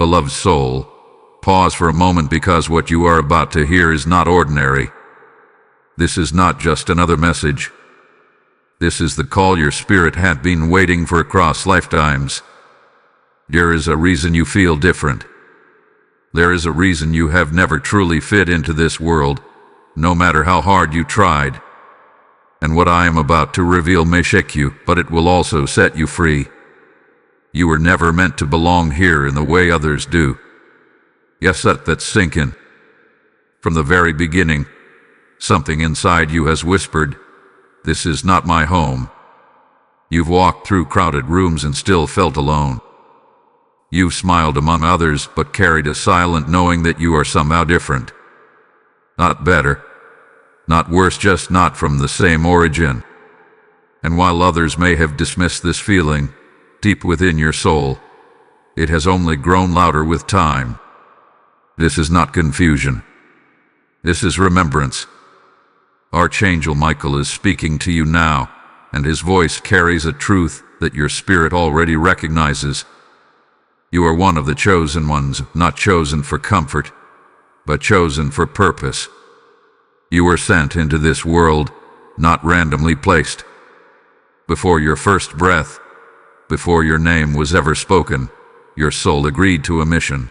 Beloved soul, pause for a moment, because what you are about to hear is not ordinary. This is not just another message. This is the call your spirit had been waiting for across lifetimes. There is a reason you feel different. There is a reason you have never truly fit into this world, no matter how hard you tried. And what I am about to reveal may shake you, but it will also set you free. You were never meant to belong here in the way others do. Yes, let that sink in. From the very beginning, something inside you has whispered, "This is not my home." You've walked through crowded rooms and still felt alone. You've smiled among others, but carried a silent knowing that you are somehow different. Not better, not worse, just not from the same origin. And while others may have dismissed this feeling, deep within your soul, it has only grown louder with time. This is not confusion. This is remembrance. Archangel Michael is speaking to you now, and his voice carries a truth that your spirit already recognizes. You are one of the chosen ones, not chosen for comfort, but chosen for purpose. You were sent into this world, not randomly placed. Before your first breath, before your name was ever spoken, your soul agreed to a mission.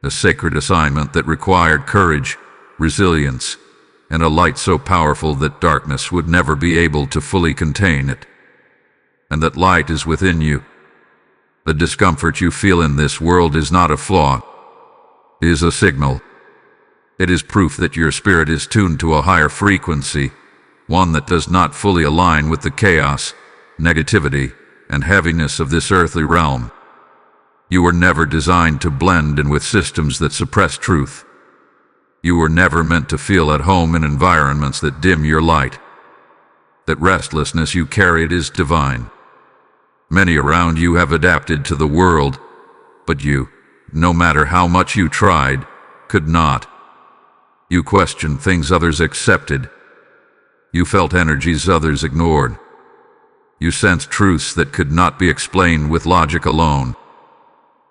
A sacred assignment that required courage, resilience, and a light so powerful that darkness would never be able to fully contain it. And that light is within you. The discomfort you feel in this world is not a flaw. It is a signal. It is proof that your spirit is tuned to a higher frequency, one that does not fully align with the chaos, negativity, and heaviness of this earthly realm. You were never designed to blend in with systems that suppress truth. You were never meant to feel at home in environments that dim your light. That restlessness you carried is divine. Many around you have adapted to the world, but you, no matter how much you tried, could not. You questioned things others accepted. You felt energies others ignored. You sensed truths that could not be explained with logic alone.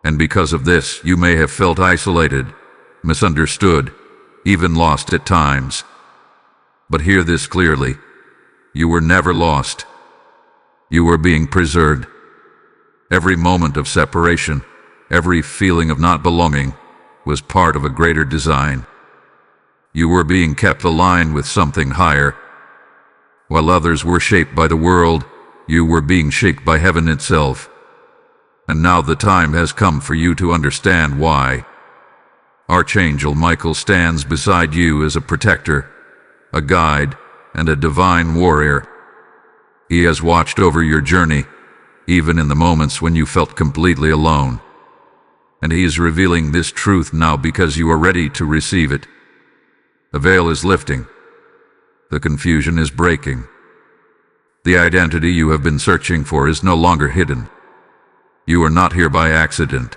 And because of this, you may have felt isolated, misunderstood, even lost at times. But hear this clearly. You were never lost. You were being preserved. Every moment of separation, every feeling of not belonging, was part of a greater design. You were being kept aligned with something higher. While others were shaped by the world, you were being shaped by heaven itself. And now the time has come for you to understand why. Archangel Michael stands beside you as a protector, a guide, and a divine warrior. He has watched over your journey, even in the moments when you felt completely alone. And he is revealing this truth now because you are ready to receive it. The veil is lifting. The confusion is breaking. The identity you have been searching for is no longer hidden. You are not here by accident.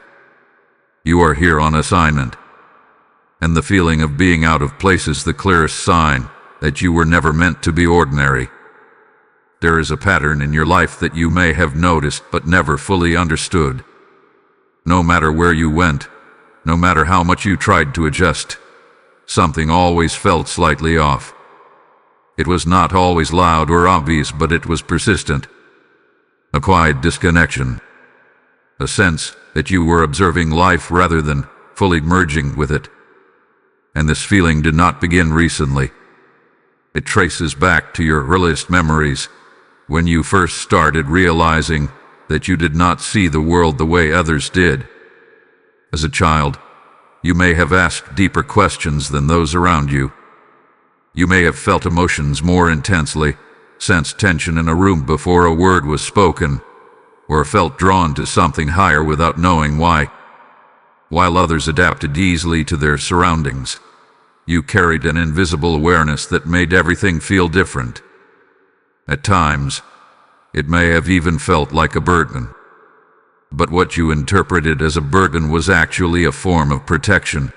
You are here on assignment. And the feeling of being out of place is the clearest sign that you were never meant to be ordinary. There is a pattern in your life that you may have noticed but never fully understood. No matter where you went, no matter how much you tried to adjust, something always felt slightly off. It was not always loud or obvious, but it was persistent. A quiet disconnection. A sense that you were observing life rather than fully merging with it. And this feeling did not begin recently. It traces back to your earliest memories, when you first started realizing that you did not see the world the way others did. As a child, you may have asked deeper questions than those around you. You may have felt emotions more intensely, sensed tension in a room before a word was spoken, or felt drawn to something higher without knowing why. While others adapted easily to their surroundings, you carried an invisible awareness that made everything feel different. At times, it may have even felt like a burden. But what you interpreted as a burden was actually a form of protection.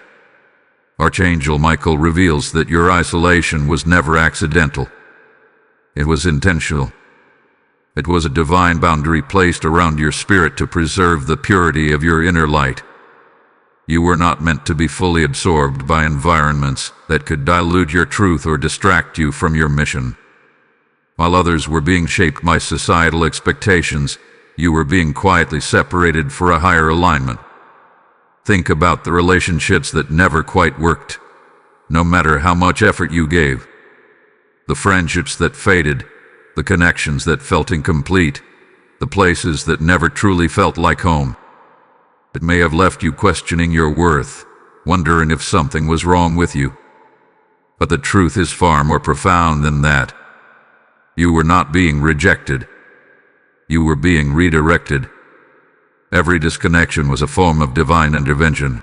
Archangel Michael reveals that your isolation was never accidental. It was intentional. It was a divine boundary placed around your spirit to preserve the purity of your inner light. You were not meant to be fully absorbed by environments that could dilute your truth or distract you from your mission. While others were being shaped by societal expectations, you were being quietly separated for a higher alignment. Think about the relationships that never quite worked, no matter how much effort you gave. The friendships that faded, the connections that felt incomplete, the places that never truly felt like home. It may have left you questioning your worth, wondering if something was wrong with you. But the truth is far more profound than that. You were not being rejected. You were being redirected. Every disconnection was a form of divine intervention.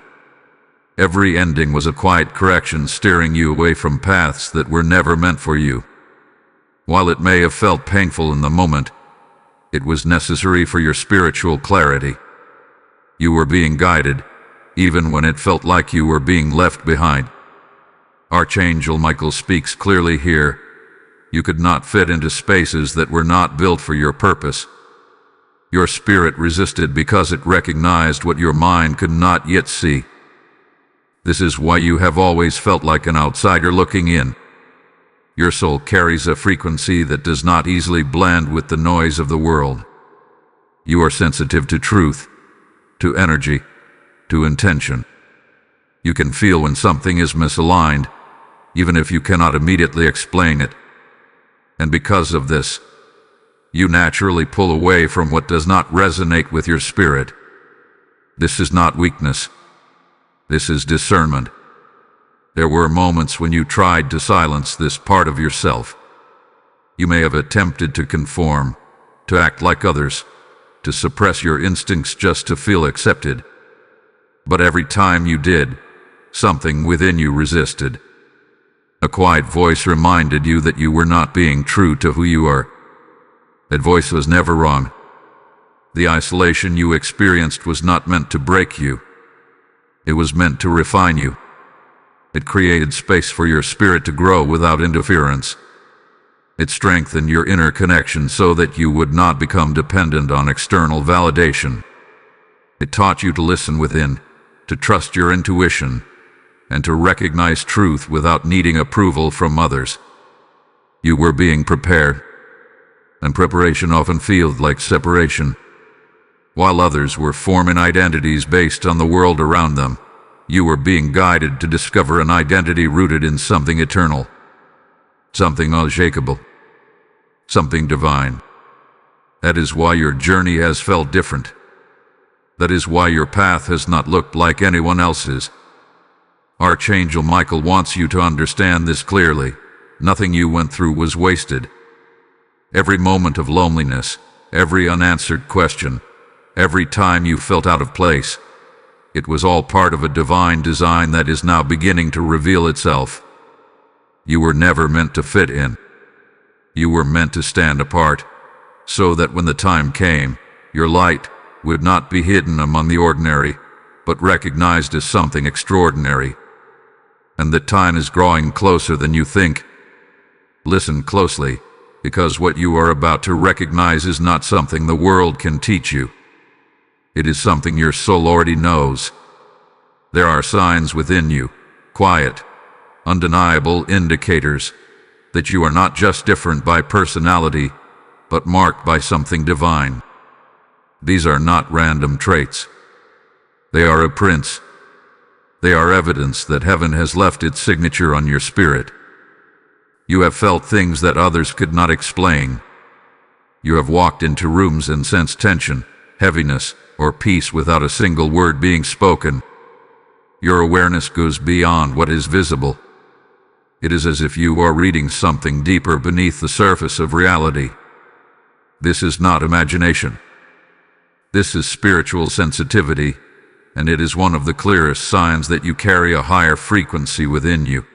Every ending was a quiet correction steering you away from paths that were never meant for you. While it may have felt painful in the moment, it was necessary for your spiritual clarity. You were being guided, even when it felt like you were being left behind. Archangel Michael speaks clearly here. You could not fit into spaces that were not built for your purpose. Your spirit resisted because it recognized what your mind could not yet see. This is why you have always felt like an outsider looking in. Your soul carries a frequency that does not easily blend with the noise of the world. You are sensitive to truth, to energy, to intention. You can feel when something is misaligned, even if you cannot immediately explain it. And because of this, you naturally pull away from what does not resonate with your spirit. This is not weakness. This is discernment. There were moments when you tried to silence this part of yourself. You may have attempted to conform, to act like others, to suppress your instincts just to feel accepted. But every time you did, something within you resisted. A quiet voice reminded you that you were not being true to who you are. That voice was never wrong. The isolation you experienced was not meant to break you. It was meant to refine you. It created space for your spirit to grow without interference. It strengthened your inner connection so that you would not become dependent on external validation. It taught you to listen within, to trust your intuition, and to recognize truth without needing approval from others. You were being prepared, and preparation often feels like separation. While others were forming identities based on the world around them, you were being guided to discover an identity rooted in something eternal, something unshakable, something divine. That is why your journey has felt different. That is why your path has not looked like anyone else's. Archangel Michael wants you to understand this clearly. Nothing you went through was wasted. Every moment of loneliness, every unanswered question, every time you felt out of place, it was all part of a divine design that is now beginning to reveal itself. You were never meant to fit in. You were meant to stand apart, so that when the time came, your light would not be hidden among the ordinary, but recognized as something extraordinary. And that time is drawing closer than you think. Listen closely, because what you are about to recognize is not something the world can teach you. It is something your soul already knows. There are signs within you, quiet, undeniable indicators, that you are not just different by personality, but marked by something divine. These are not random traits. They are imprints. They are evidence that heaven has left its signature on your spirit. You have felt things that others could not explain. You have walked into rooms and sensed tension, heaviness, or peace without a single word being spoken. Your awareness goes beyond what is visible. It is as if you are reading something deeper beneath the surface of reality. This is not imagination. This is spiritual sensitivity, and it is one of the clearest signs that you carry a higher frequency within you.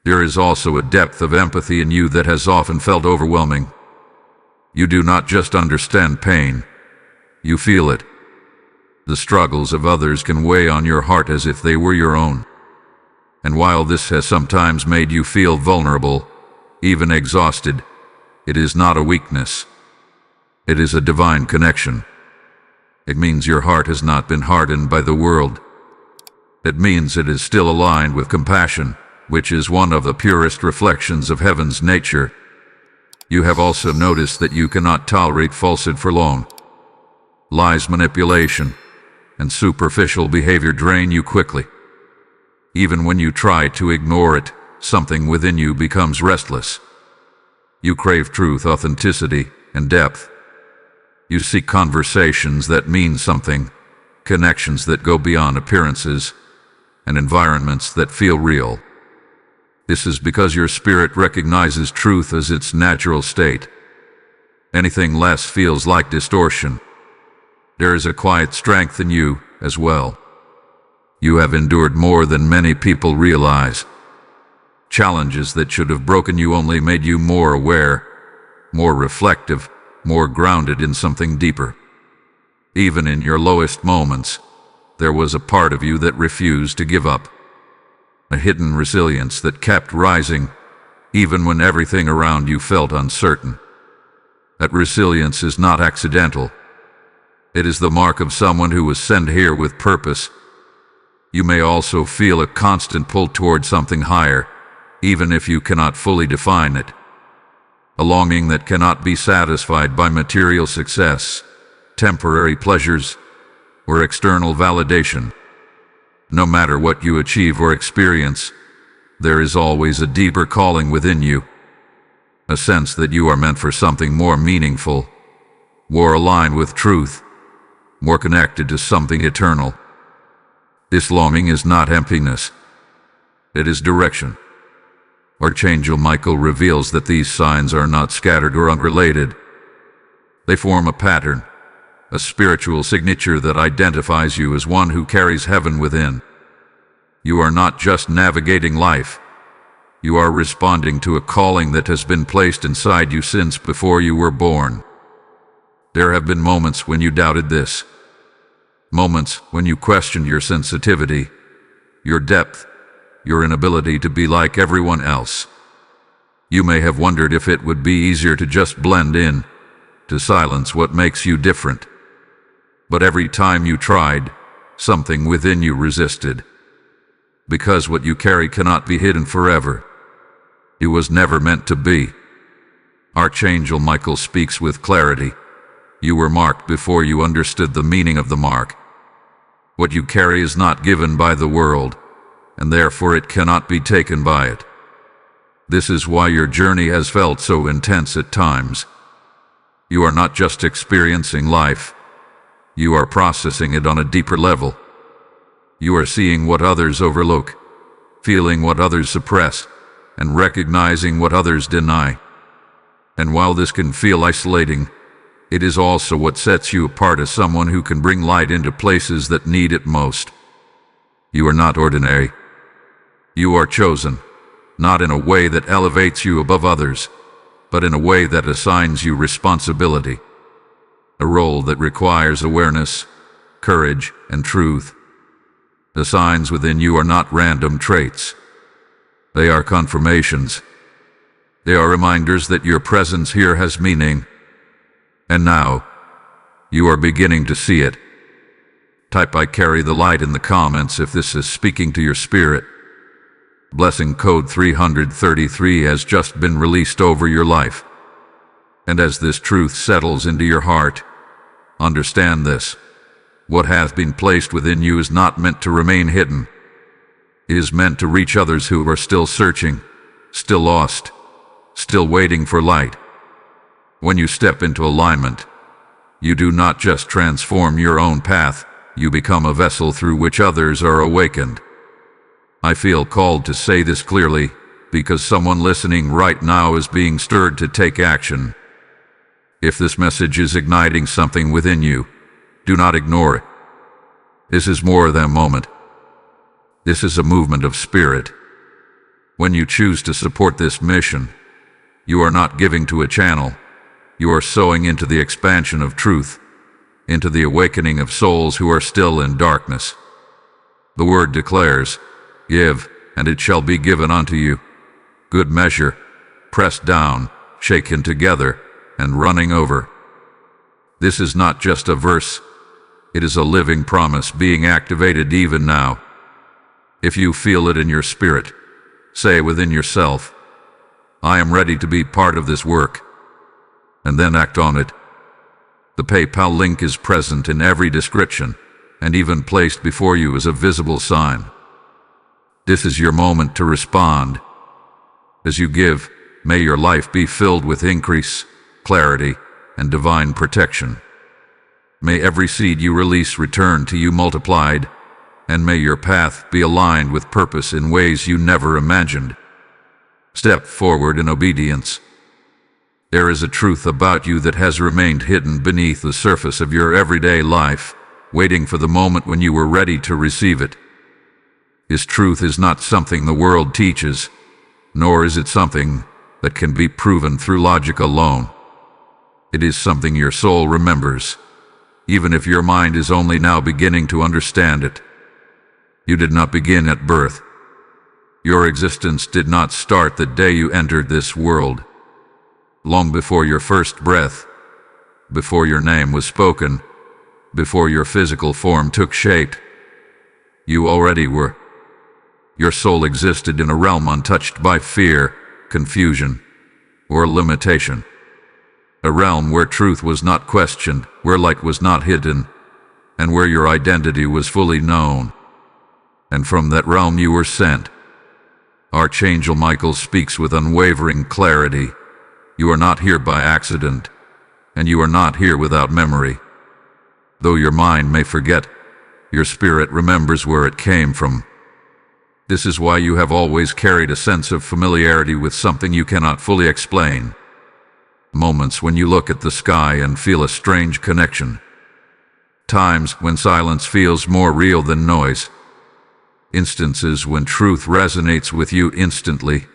There is also a depth of empathy in you that has often felt overwhelming. You do not just understand pain, you feel it. The struggles of others can weigh on your heart as if they were your own. And while this has sometimes made you feel vulnerable, even exhausted, it is not a weakness. It is a divine connection. It means your heart has not been hardened by the world. It means it is still aligned with compassion, which is one of the purest reflections of heaven's nature. You have also noticed that you cannot tolerate falsehood for long. Lies, manipulation, and superficial behavior drain you quickly. Even when you try to ignore it, something within you becomes restless. You crave truth, authenticity, and depth. You seek conversations that mean something, connections that go beyond appearances, and environments that feel real. This is because your spirit recognizes truth as its natural state. Anything less feels like distortion. There is a quiet strength in you as well. You have endured more than many people realize. Challenges that should have broken you only made you more aware, more reflective, more grounded in something deeper. Even in your lowest moments, there was a part of you that refused to give up. A hidden resilience that kept rising, even when everything around you felt uncertain. That resilience is not accidental. It is the mark of someone who was sent here with purpose. You may also feel a constant pull toward something higher, even if you cannot fully define it. A longing that cannot be satisfied by material success, temporary pleasures, or external validation. No matter what you achieve or experience, there is always a deeper calling within you. A sense that you are meant for something more meaningful, more aligned with truth, more connected to something eternal. This longing is not emptiness. It is direction. Archangel Michael reveals that these signs are not scattered or unrelated. They form a pattern, a spiritual signature that identifies you as one who carries heaven within. You are not just navigating life. You are responding to a calling that has been placed inside you since before you were born. There have been moments when you doubted this. Moments when you questioned your sensitivity, your depth, your inability to be like everyone else. You may have wondered if it would be easier to just blend in, to silence what makes you different. But every time you tried, something within you resisted. Because what you carry cannot be hidden forever. It was never meant to be. Archangel Michael speaks with clarity. You were marked before you understood the meaning of the mark. What you carry is not given by the world, and therefore it cannot be taken by it. This is why your journey has felt so intense at times. You are not just experiencing life. You are processing it on a deeper level. You are seeing what others overlook, feeling what others suppress, and recognizing what others deny. And while this can feel isolating, it is also what sets you apart as someone who can bring light into places that need it most. You are not ordinary. You are chosen, not in a way that elevates you above others, but in a way that assigns you responsibility. A role that requires awareness, courage, and truth. The signs within you are not random traits. They are confirmations. They are reminders that your presence here has meaning. And now, you are beginning to see it. Type "I carry the light" in the comments if this is speaking to your spirit. Blessing code 333 has just been released over your life. And as this truth settles into your heart, understand this. What hath been placed within you is not meant to remain hidden. It is meant to reach others who are still searching, still lost, still waiting for light. When you step into alignment, you do not just transform your own path, you become a vessel through which others are awakened. I feel called to say this clearly, because someone listening right now is being stirred to take action. If this message is igniting something within you, do not ignore it. This is more than a moment. This is a movement of spirit. When you choose to support this mission, you are not giving to a channel. You are sowing into the expansion of truth, into the awakening of souls who are still in darkness. The word declares, "Give, and it shall be given unto you. Good measure, pressed down, shaken together, and running over." This is not just a verse. It is a living promise being activated even now. If you feel it in your spirit, say within yourself, "I am ready to be part of this work," and then act on it. The PayPal link is present in every description and even placed before you as a visible sign. This is your moment to respond. As you give, may your life be filled with increase, clarity, and divine protection. May every seed you release return to you multiplied, and may your path be aligned with purpose in ways you never imagined. Step forward in obedience. There is a truth about you that has remained hidden beneath the surface of your everyday life, waiting for the moment when you were ready to receive it. This truth is not something the world teaches, nor is it something that can be proven through logic alone. It is something your soul remembers, even if your mind is only now beginning to understand it. You did not begin at birth. Your existence did not start the day you entered this world. Long before your first breath, before your name was spoken, before your physical form took shape, you already were. Your soul existed in a realm untouched by fear, confusion, or limitation. A realm where truth was not questioned, where light was not hidden, and where your identity was fully known. And from that realm you were sent. Archangel Michael speaks with unwavering clarity. You are not here by accident, and you are not here without memory. Though your mind may forget, your spirit remembers where it came from. This is why you have always carried a sense of familiarity with something you cannot fully explain. Moments when you look at the sky and feel a strange connection. Times when silence feels more real than noise. Instances when truth resonates with you instantly,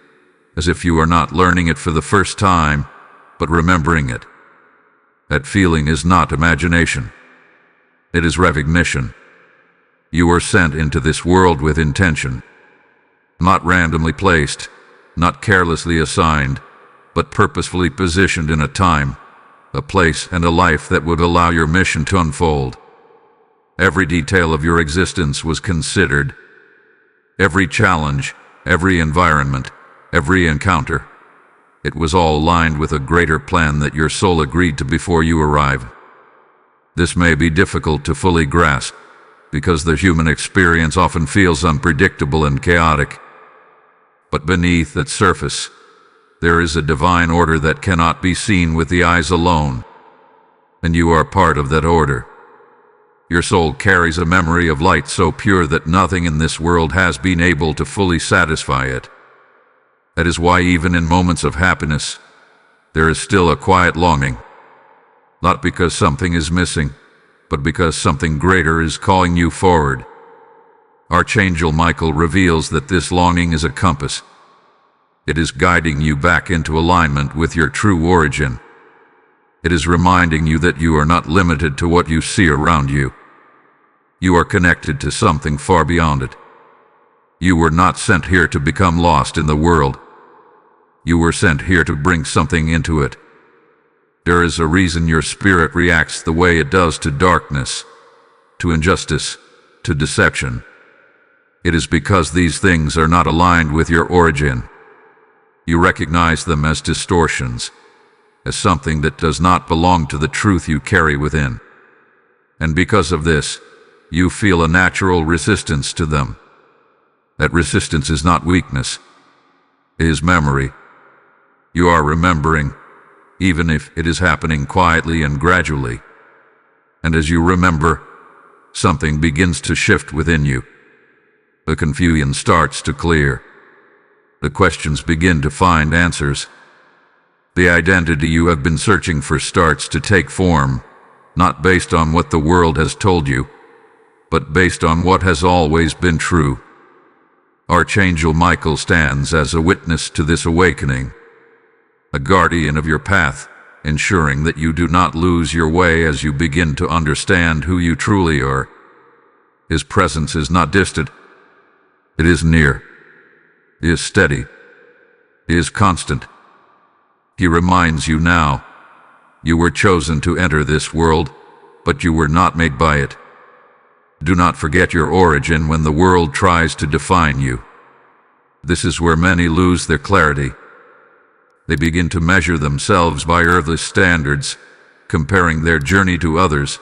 as if you are not learning it for the first time, but remembering it. That feeling is not imagination. It is recognition. You were sent into this world with intention. Not randomly placed, not carelessly assigned, but purposefully positioned in a time, a place, and a life that would allow your mission to unfold. Every detail of your existence was considered. Every challenge, every environment, every encounter. It was all aligned with a greater plan that your soul agreed to before you arrived. This may be difficult to fully grasp, because the human experience often feels unpredictable and chaotic. But beneath that surface, there is a divine order that cannot be seen with the eyes alone, and you are part of that order. Your soul carries a memory of light so pure that nothing in this world has been able to fully satisfy it. That is why even in moments of happiness, there is still a quiet longing. Not because something is missing, but because something greater is calling you forward. Archangel Michael reveals that this longing is a compass. It is guiding you back into alignment with your true origin. It is reminding you that you are not limited to what you see around you. You are connected to something far beyond it. You were not sent here to become lost in the world. You were sent here to bring something into it. There is a reason your spirit reacts the way it does to darkness, to injustice, to deception. It is because these things are not aligned with your origin. You recognize them as distortions, as something that does not belong to the truth you carry within. And because of this, you feel a natural resistance to them. That resistance is not weakness. It is memory. You are remembering, even if it is happening quietly and gradually. And as you remember, something begins to shift within you. The confusion starts to clear. The questions begin to find answers. The identity you have been searching for starts to take form, not based on what the world has told you, but based on what has always been true. Archangel Michael stands as a witness to this awakening, a guardian of your path, ensuring that you do not lose your way as you begin to understand who you truly are. His presence is not distant. It is near. It is steady. It is constant. He reminds you now, you were chosen to enter this world, but you were not made by it. Do not forget your origin when the world tries to define you. This is where many lose their clarity. They begin to measure themselves by earthly standards, comparing their journey to others,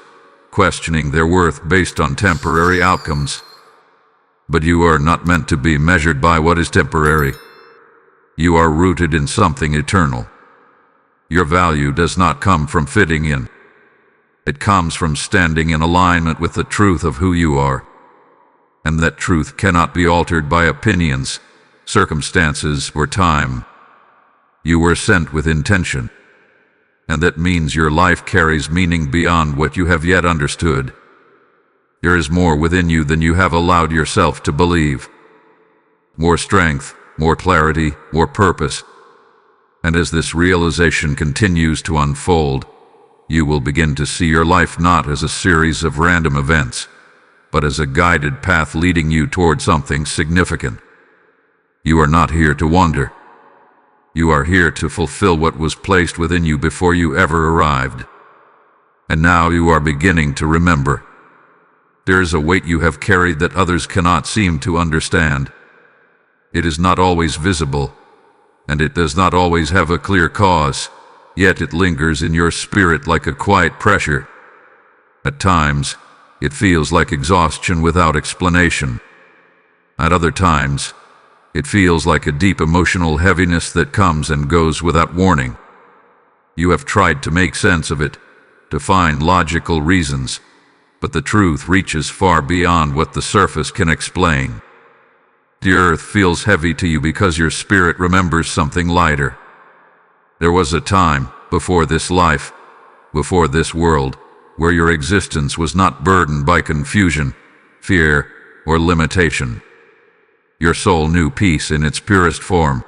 questioning their worth based on temporary outcomes. But you are not meant to be measured by what is temporary. You are rooted in something eternal. Your value does not come from fitting in. It comes from standing in alignment with the truth of who you are. And that truth cannot be altered by opinions, circumstances, or time. You were sent with intention. And that means your life carries meaning beyond what you have yet understood. There is more within you than you have allowed yourself to believe. More strength, more clarity, more purpose. And as this realization continues to unfold, you will begin to see your life not as a series of random events, but as a guided path leading you toward something significant. You are not here to wander. You are here to fulfill what was placed within you before you ever arrived. And now you are beginning to remember. There is a weight you have carried that others cannot seem to understand. It is not always visible, and it does not always have a clear cause, yet it lingers in your spirit like a quiet pressure. At times, it feels like exhaustion without explanation. At other times, it feels like a deep emotional heaviness that comes and goes without warning. You have tried to make sense of it, to find logical reasons, but the truth reaches far beyond what the surface can explain. The earth feels heavy to you because your spirit remembers something lighter. There was a time, before this life, before this world, where your existence was not burdened by confusion, fear, or limitation. Your soul knew peace in its purest form.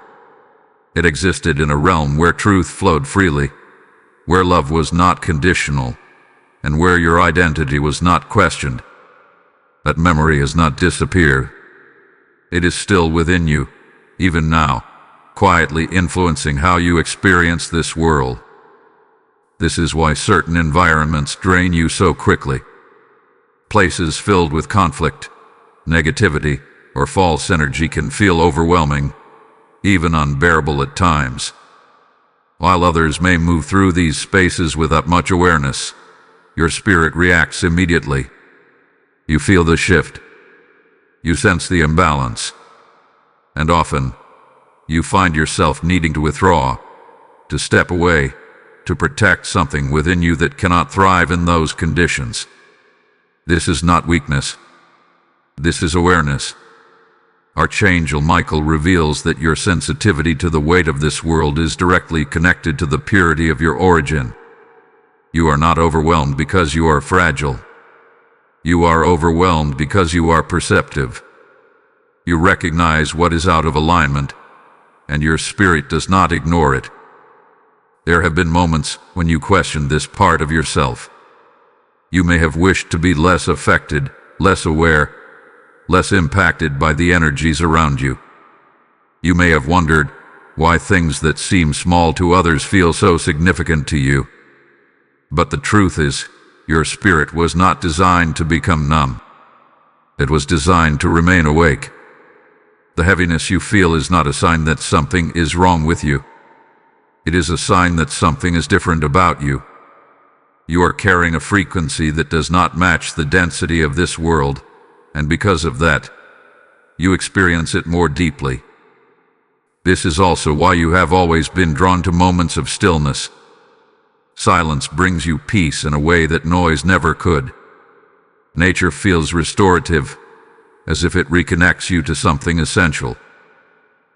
It existed in a realm where truth flowed freely, where love was not conditional, and where your identity was not questioned. That memory has not disappeared. It is still within you, even now, quietly influencing how you experience this world. This is why certain environments drain you so quickly. Places filled with conflict, negativity, or false energy can feel overwhelming, even unbearable at times. While others may move through these spaces without much awareness, your spirit reacts immediately. You feel the shift. You sense the imbalance. And often, you find yourself needing to withdraw, to step away, to protect something within you that cannot thrive in those conditions. This is not weakness. This is awareness. Archangel Michael reveals that your sensitivity to the weight of this world is directly connected to the purity of your origin. You are not overwhelmed because you are fragile. You are overwhelmed because you are perceptive. You recognize what is out of alignment, and your spirit does not ignore it. There have been moments when you questioned this part of yourself. You may have wished to be less affected, less aware, less impacted by the energies around you. You may have wondered why things that seem small to others feel so significant to you. But the truth is, your spirit was not designed to become numb. It was designed to remain awake. The heaviness you feel is not a sign that something is wrong with you. It is a sign that something is different about you. You are carrying a frequency that does not match the density of this world, and because of that, you experience it more deeply. This is also why you have always been drawn to moments of stillness. Silence brings you peace in a way that noise never could. Nature feels restorative, as if it reconnects you to something essential.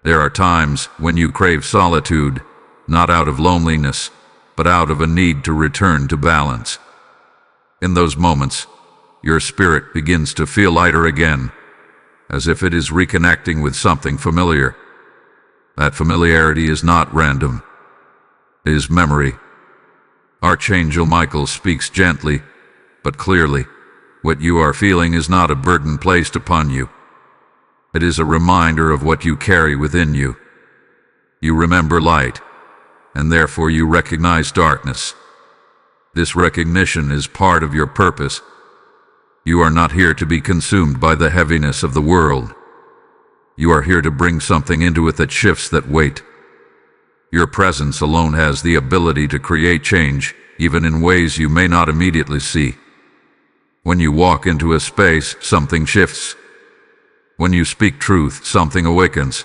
There are times when you crave solitude, not out of loneliness, but out of a need to return to balance. In those moments, your spirit begins to feel lighter again, as if it is reconnecting with something familiar. That familiarity is not random. It is memory. Archangel Michael speaks gently, but clearly. What you are feeling is not a burden placed upon you. It is a reminder of what you carry within you. You remember light, and therefore you recognize darkness. This recognition is part of your purpose. You are not here to be consumed by the heaviness of the world. You are here to bring something into it that shifts that weight. Your presence alone has the ability to create change, even in ways you may not immediately see. When you walk into a space, something shifts. When you speak truth, something awakens.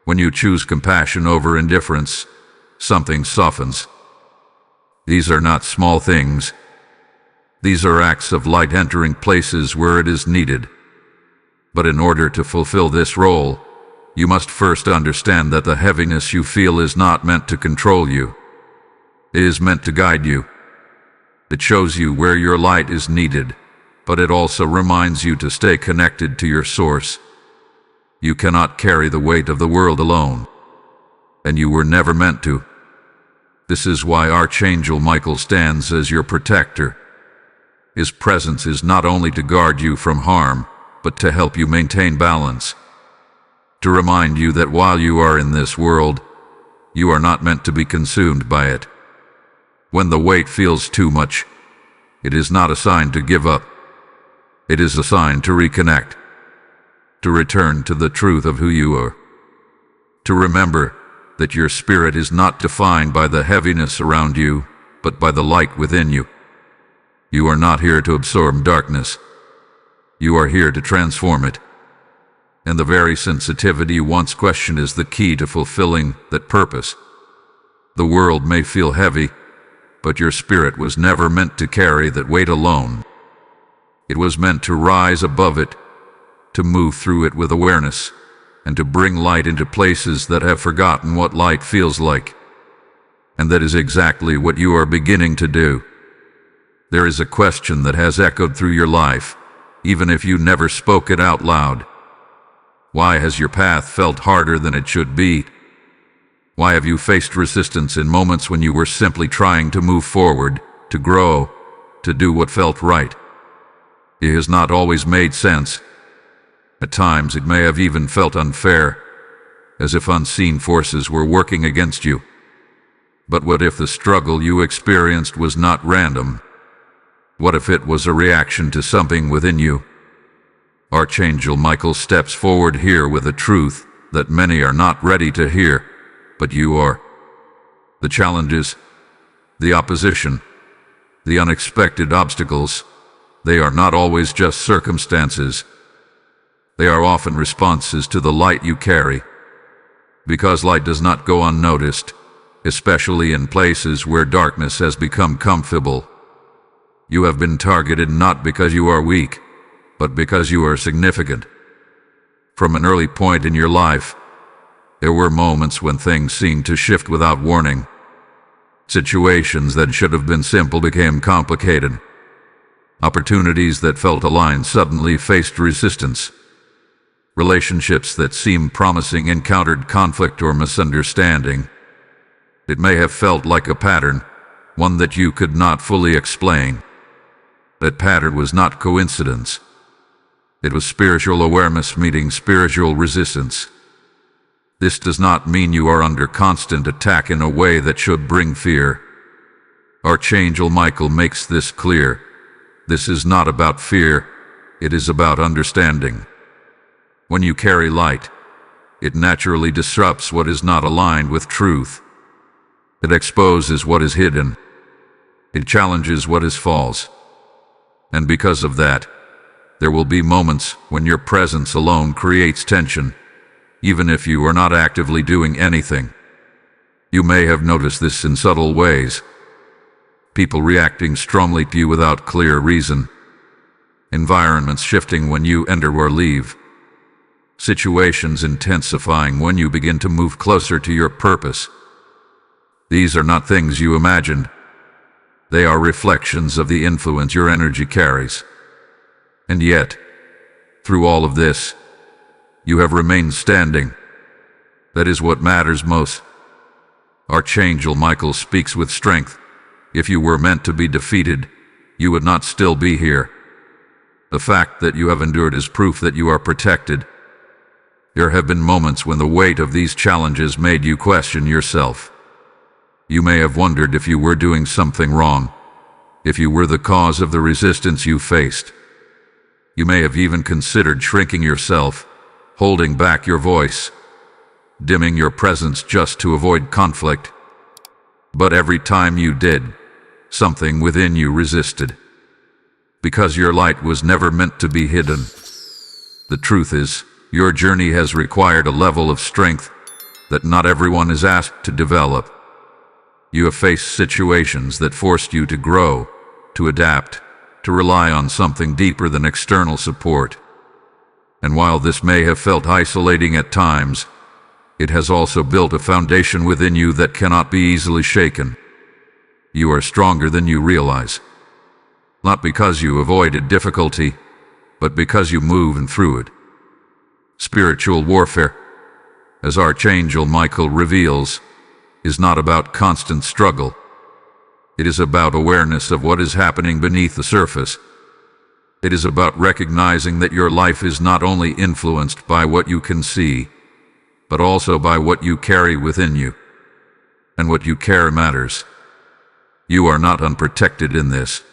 When you choose compassion over indifference, something softens. These are not small things. These are acts of light entering places where it is needed. But in order to fulfill this role, you must first understand that the heaviness you feel is not meant to control you. It is meant to guide you. It shows you where your light is needed, but it also reminds you to stay connected to your source. You cannot carry the weight of the world alone, and you were never meant to. This is why Archangel Michael stands as your protector. His presence is not only to guard you from harm, but to help you maintain balance. To remind you that while you are in this world, you are not meant to be consumed by it. When the weight feels too much, it is not a sign to give up. It is a sign to reconnect, to return to the truth of who you are, to remember that your spirit is not defined by the heaviness around you, but by the light within you. You are not here to absorb darkness. You are here to transform it. And the very sensitivity you once questioned is the key to fulfilling that purpose. The world may feel heavy, but your spirit was never meant to carry that weight alone. It was meant to rise above it, to move through it with awareness, and to bring light into places that have forgotten what light feels like. And that is exactly what you are beginning to do. There is a question that has echoed through your life, even if you never spoke it out loud. Why has your path felt harder than it should be? Why have you faced resistance in moments when you were simply trying to move forward, to grow, to do what felt right? It has not always made sense. At times it may have even felt unfair, as if unseen forces were working against you. But what if the struggle you experienced was not random? What if it was a reaction to something within you? Archangel Michael steps forward here with a truth that many are not ready to hear, but you are. The challenges, the opposition, the unexpected obstacles, they are not always just circumstances. They are often responses to the light you carry. Because light does not go unnoticed, especially in places where darkness has become comfortable. You have been targeted not because you are weak, but because you are significant. From an early point in your life, there were moments when things seemed to shift without warning. Situations that should have been simple became complicated. Opportunities that felt aligned suddenly faced resistance. Relationships that seemed promising encountered conflict or misunderstanding. It may have felt like a pattern, one that you could not fully explain. That pattern was not coincidence. It was spiritual awareness meeting spiritual resistance. This does not mean you are under constant attack in a way that should bring fear. Archangel Michael makes this clear. This is not about fear, it is about understanding. When you carry light, it naturally disrupts what is not aligned with truth. It exposes what is hidden. It challenges what is false. And because of that, there will be moments when your presence alone creates tension, even if you are not actively doing anything. You may have noticed this in subtle ways. People reacting strongly to you without clear reason. Environments shifting when you enter or leave. Situations intensifying when you begin to move closer to your purpose. These are not things you imagined. They are reflections of the influence your energy carries. And yet, through all of this, you have remained standing. That is what matters most. Archangel Michael speaks with strength. If you were meant to be defeated, you would not still be here. The fact that you have endured is proof that you are protected. There have been moments when the weight of these challenges made you question yourself. You may have wondered if you were doing something wrong, if you were the cause of the resistance you faced. You may have even considered shrinking yourself, holding back your voice, dimming your presence just to avoid conflict. But every time you did, something within you resisted. Because your light was never meant to be hidden. The truth is, your journey has required a level of strength that not everyone is asked to develop. You have faced situations that forced you to grow, to adapt, to rely on something deeper than external support. And while this may have felt isolating at times, it has also built a foundation within you that cannot be easily shaken. You are stronger than you realize. Not because you avoided difficulty, but because you moved through it. Spiritual warfare, as Archangel Michael reveals, is not about constant struggle. It is about awareness of what is happening beneath the surface. It is about recognizing that your life is not only influenced by what you can see, but also by what you carry within you. And what you carry matters. You are not unprotected in this.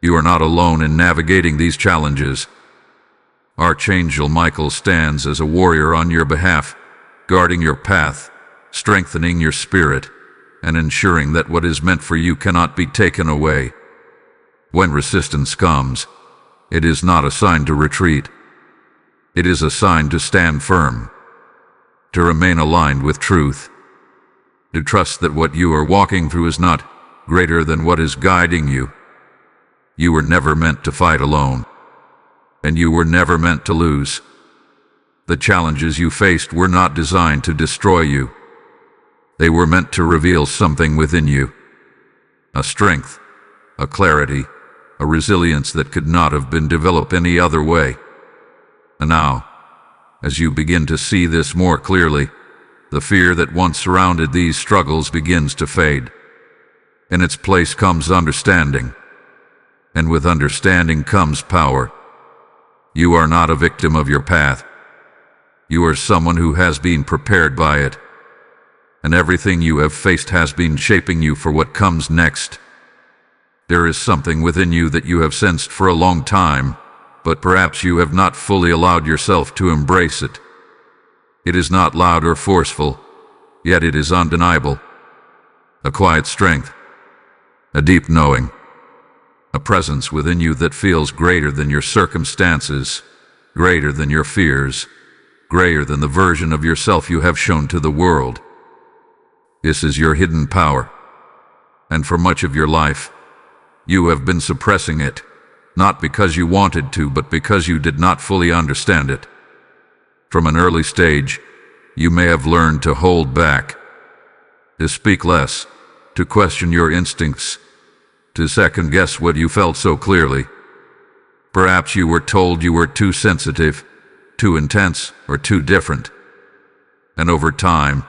You are not alone in navigating these challenges. Archangel Michael stands as a warrior on your behalf, guarding your path, strengthening your spirit, and ensuring that what is meant for you cannot be taken away. When resistance comes, it is not a sign to retreat. It is a sign to stand firm, to remain aligned with truth, to trust that what you are walking through is not greater than what is guiding you. You were never meant to fight alone, and you were never meant to lose. The challenges you faced were not designed to destroy you. They were meant to reveal something within you, a strength, a clarity, a resilience that could not have been developed any other way. And now, as you begin to see this more clearly, the fear that once surrounded these struggles begins to fade. In its place comes understanding, and with understanding comes power. You are not a victim of your path. You are someone who has been prepared by it, and everything you have faced has been shaping you for what comes next. There is something within you that you have sensed for a long time, but perhaps you have not fully allowed yourself to embrace it. It is not loud or forceful, yet it is undeniable. A quiet strength, a deep knowing, a presence within you that feels greater than your circumstances, greater than your fears, greater than the version of yourself you have shown to the world. This is your hidden power, and for much of your life, you have been suppressing it, not because you wanted to, but because you did not fully understand it. From an early stage, you may have learned to hold back, to speak less, to question your instincts, to second-guess what you felt so clearly. Perhaps you were told you were too sensitive, too intense, or too different. And over time,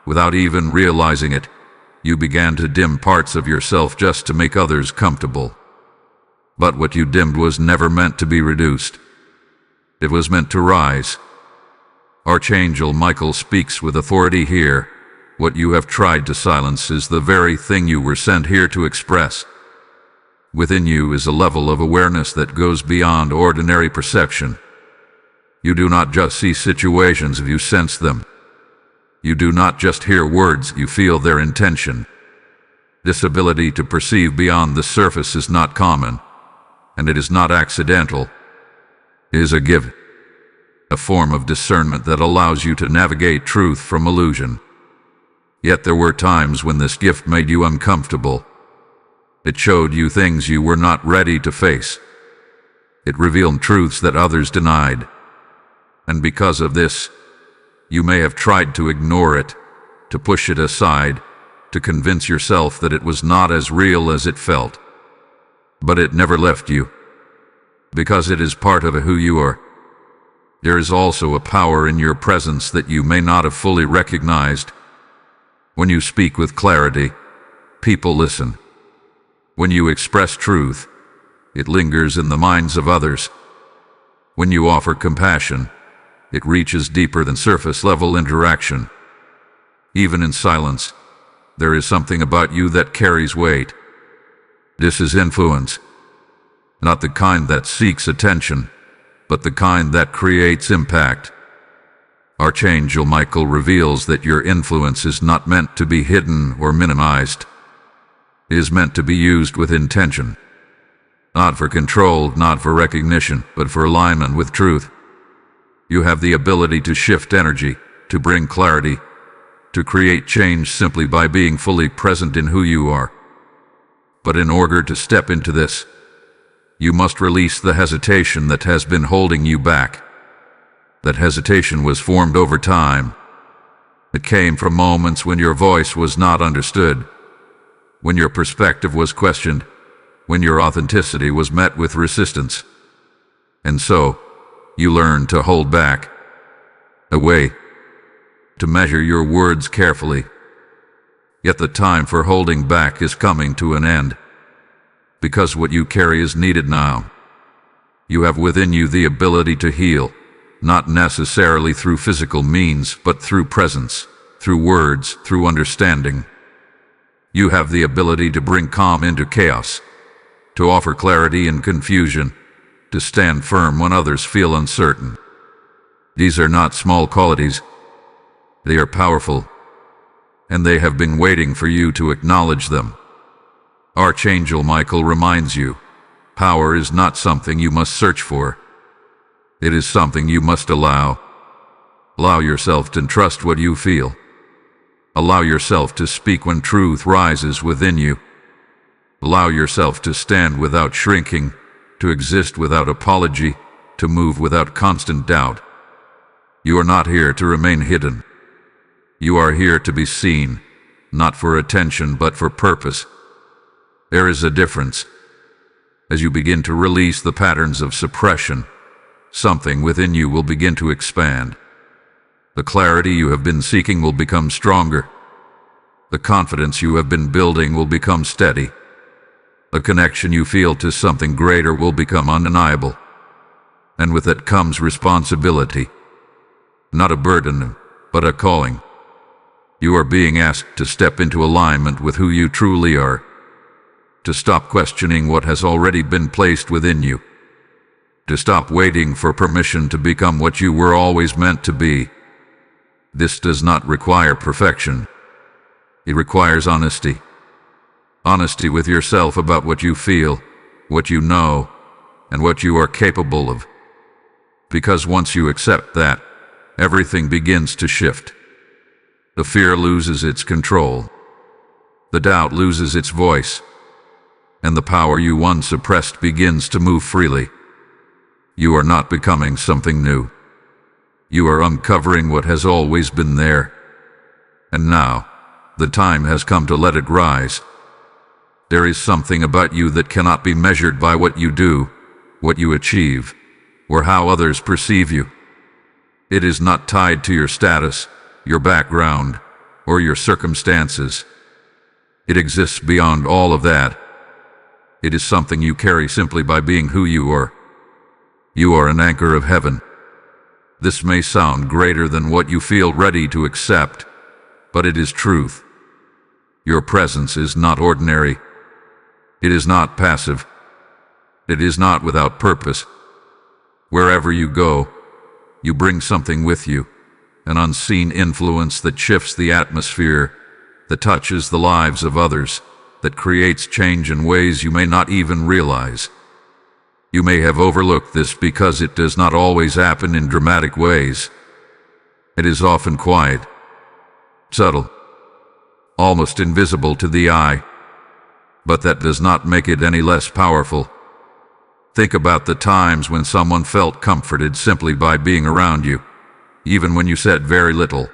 without even realizing it, you began to dim parts of yourself just to make others comfortable. But what you dimmed was never meant to be reduced. It was meant to rise. Archangel Michael speaks with authority here. What you have tried to silence is the very thing you were sent here to express. Within you is a level of awareness that goes beyond ordinary perception. You do not just see situations, you sense them. You do not just hear words, you feel their intention. This ability to perceive beyond the surface is not common, and it is not accidental. It is a gift, a form of discernment that allows you to navigate truth from illusion. Yet there were times when this gift made you uncomfortable. It showed you things you were not ready to face. It revealed truths that others denied. And because of this, you may have tried to ignore it, to push it aside, to convince yourself that it was not as real as it felt. But it never left you, because it is part of who you are. There is also a power in your presence that you may not have fully recognized. When you speak with clarity, people listen. When you express truth, it lingers in the minds of others. When you offer compassion, it reaches deeper than surface-level interaction. Even in silence, there is something about you that carries weight. This is influence. Not the kind that seeks attention, but the kind that creates impact. Archangel Michael reveals that your influence is not meant to be hidden or minimized. It is meant to be used with intention. Not for control, not for recognition, but for alignment with truth. You have the ability to shift energy, to bring clarity, to create change simply by being fully present in who you are. But in order to step into this, you must release the hesitation that has been holding you back. That hesitation was formed over time. It came from moments when your voice was not understood, when your perspective was questioned, when your authenticity was met with resistance. And so, you learned to hold back, away, to measure your words carefully. Yet the time for holding back is coming to an end, because what you carry is needed now. You have within you the ability to heal, not necessarily through physical means, but through presence, through words, through understanding. You have the ability to bring calm into chaos, to offer clarity in confusion, to stand firm when others feel uncertain. These are not small qualities. They are powerful, and they have been waiting for you to acknowledge them. Archangel Michael reminds you, power is not something you must search for. It is something you must allow. Allow yourself to trust what you feel. Allow yourself to speak when truth rises within you. Allow yourself to stand without shrinking, to exist without apology, to move without constant doubt. You are not here to remain hidden. You are here to be seen, not for attention but for purpose. There is a difference. As you begin to release the patterns of suppression, something within you will begin to expand. The clarity you have been seeking will become stronger. The confidence you have been building will become steady. The connection you feel to something greater will become undeniable. And with it comes responsibility. Not a burden, but a calling. You are being asked to step into alignment with who you truly are. To stop questioning what has already been placed within you. To stop waiting for permission to become what you were always meant to be. This does not require perfection. It requires honesty. Honesty with yourself about what you feel, what you know, and what you are capable of. Because once you accept that, everything begins to shift. The fear loses its control. The doubt loses its voice. And the power you once suppressed begins to move freely. You are not becoming something new. You are uncovering what has always been there. And now, the time has come to let it rise. There is something about you that cannot be measured by what you do, what you achieve, or how others perceive you. It is not tied to your status, your background, or your circumstances. It exists beyond all of that. It is something you carry simply by being who you are. You are an anchor of heaven. This may sound greater than what you feel ready to accept, but it is truth. Your presence is not ordinary. It is not passive. It is not without purpose. Wherever you go, you bring something with you, an unseen influence that shifts the atmosphere, that touches the lives of others, that creates change in ways you may not even realize. You may have overlooked this because it does not always happen in dramatic ways. It is often quiet, subtle, almost invisible to the eye, but that does not make it any less powerful. Think about the times when someone felt comforted simply by being around you, even when you said very little.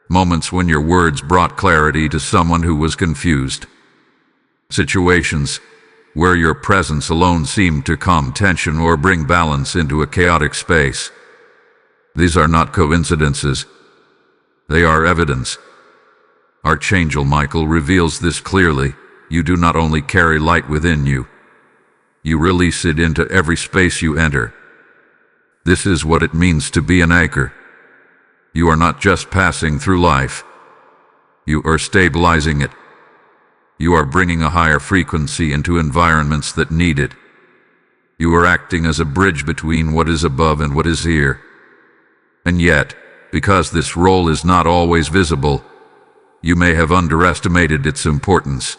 Moments when your words brought clarity to someone who was confused. Situations where your presence alone seemed to calm tension or bring balance into a chaotic space. These are not coincidences. They are evidence. Archangel Michael reveals this clearly. You do not only carry light within you, you release it into every space you enter. This is what it means to be an anchor. You are not just passing through life. You are stabilizing it. You are bringing a higher frequency into environments that need it. You are acting as a bridge between what is above and what is here. And yet, because this role is not always visible, you may have underestimated its importance.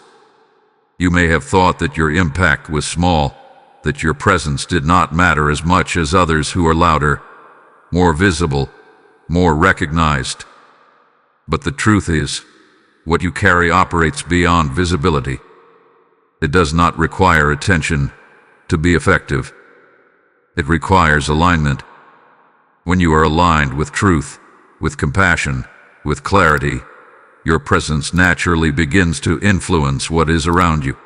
You may have thought that your impact was small, that your presence did not matter as much as others who are louder, more visible, more recognized. But the truth is, what you carry operates beyond visibility. It does not require attention to be effective. It requires alignment. When you are aligned with truth, with compassion, with clarity, your presence naturally begins to influence what is around you.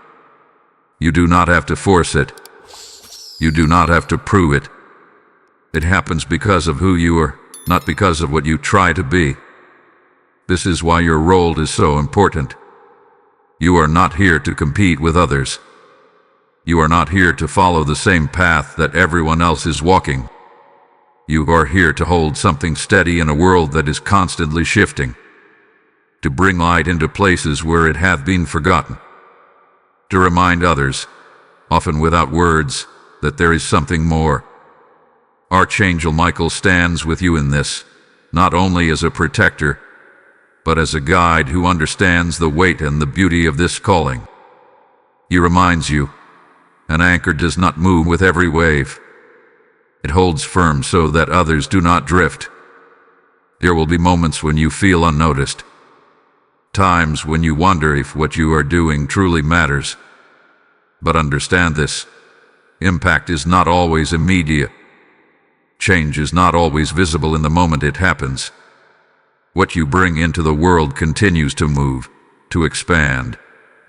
You do not have to force it. You do not have to prove it. It happens because of who you are, not because of what you try to be. This is why your role is so important. You are not here to compete with others. You are not here to follow the same path that everyone else is walking. You are here to hold something steady in a world that is constantly shifting, to bring light into places where it hath been forgotten, to remind others, often without words, that there is something more. Archangel Michael stands with you in this, not only as a protector, but as a guide who understands the weight and the beauty of this calling. He reminds you, an anchor does not move with every wave. It holds firm so that others do not drift. There will be moments when you feel unnoticed, times when you wonder if what you are doing truly matters. But understand this, impact is not always immediate. Change is not always visible in the moment it happens. What you bring into the world continues to move, to expand,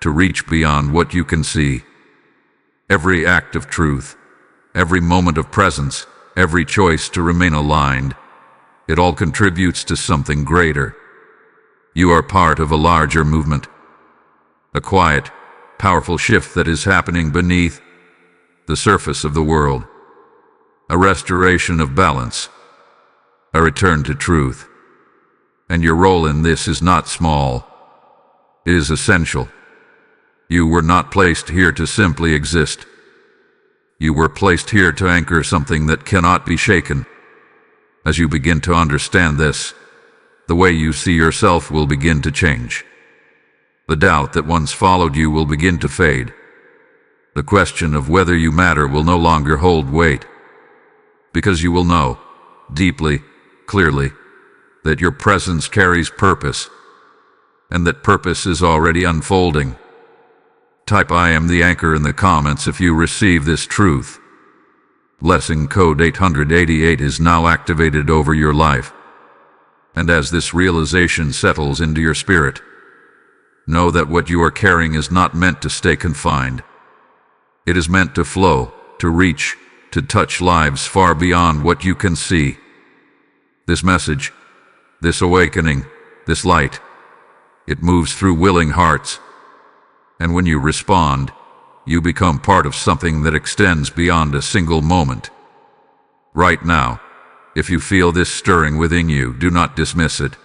to reach beyond what you can see. Every act of truth, every moment of presence, every choice to remain aligned, it all contributes to something greater. You are part of a larger movement, a quiet, powerful shift that is happening beneath the surface of the world, a restoration of balance, a return to truth. And your role in this is not small. It is essential. You were not placed here to simply exist. You were placed here to anchor something that cannot be shaken. As you begin to understand this, the way you see yourself will begin to change. The doubt that once followed you will begin to fade. The question of whether you matter will no longer hold weight, because you will know, deeply, clearly, that your presence carries purpose, and that purpose is already unfolding. Type "I am the anchor" in the comments if you receive this truth. Blessing code 888 is now activated over your life. And as this realization settles into your spirit, know that what you are carrying is not meant to stay confined. It is meant to flow, to reach, to touch lives far beyond what you can see. This message, this awakening, this light, it moves through willing hearts. And when you respond, you become part of something that extends beyond a single moment. Right now, if you feel this stirring within you, do not dismiss it.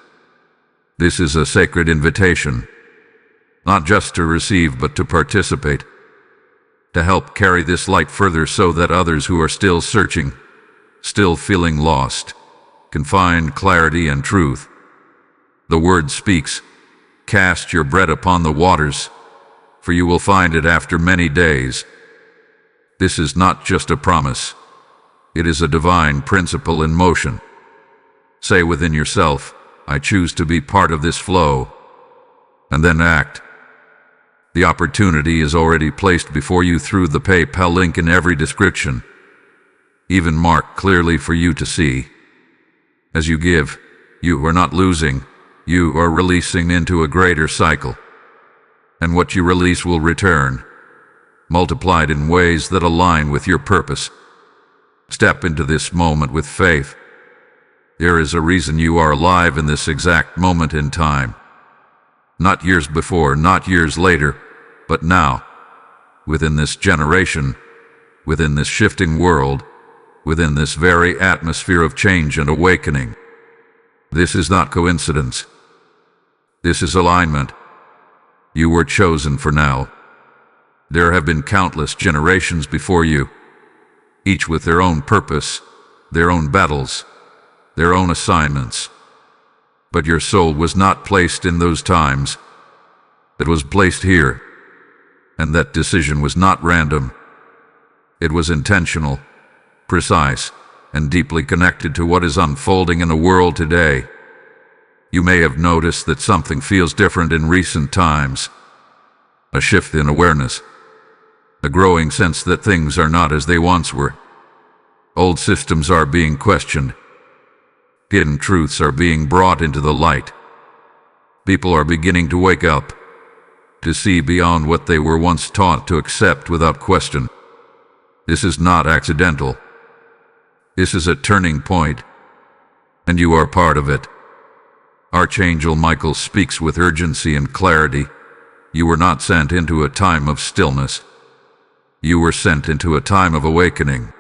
This is a sacred invitation, not just to receive but to participate, to help carry this light further so that others who are still searching, still feeling lost, can find clarity and truth. The word speaks, "Cast your bread upon the waters, for you will find it after many days." This is not just a promise. It is a divine principle in motion. Say within yourself, "I choose to be part of this flow," and then act. The opportunity is already placed before you through the PayPal link in every description, even marked clearly for you to see. As you give, you are not losing, you are releasing into a greater cycle. And what you release will return, multiplied in ways that align with your purpose. Step into this moment with faith. There is a reason you are alive in this exact moment in time. Not years before, not years later, but now, within this generation, within this shifting world, within this very atmosphere of change and awakening. This is not coincidence. This is alignment. You were chosen for now. There have been countless generations before you, each with their own purpose, their own battles, their own assignments. But your soul was not placed in those times. It was placed here. And that decision was not random. It was intentional, precise, and deeply connected to what is unfolding in the world today. You may have noticed that something feels different in recent times. A shift in awareness. A growing sense that things are not as they once were. Old systems are being questioned. Hidden truths are being brought into the light. People are beginning to wake up, to see beyond what they were once taught to accept without question. This is not accidental. This is a turning point, and you are part of it. Archangel Michael speaks with urgency and clarity. You were not sent into a time of stillness. You were sent into a time of awakening,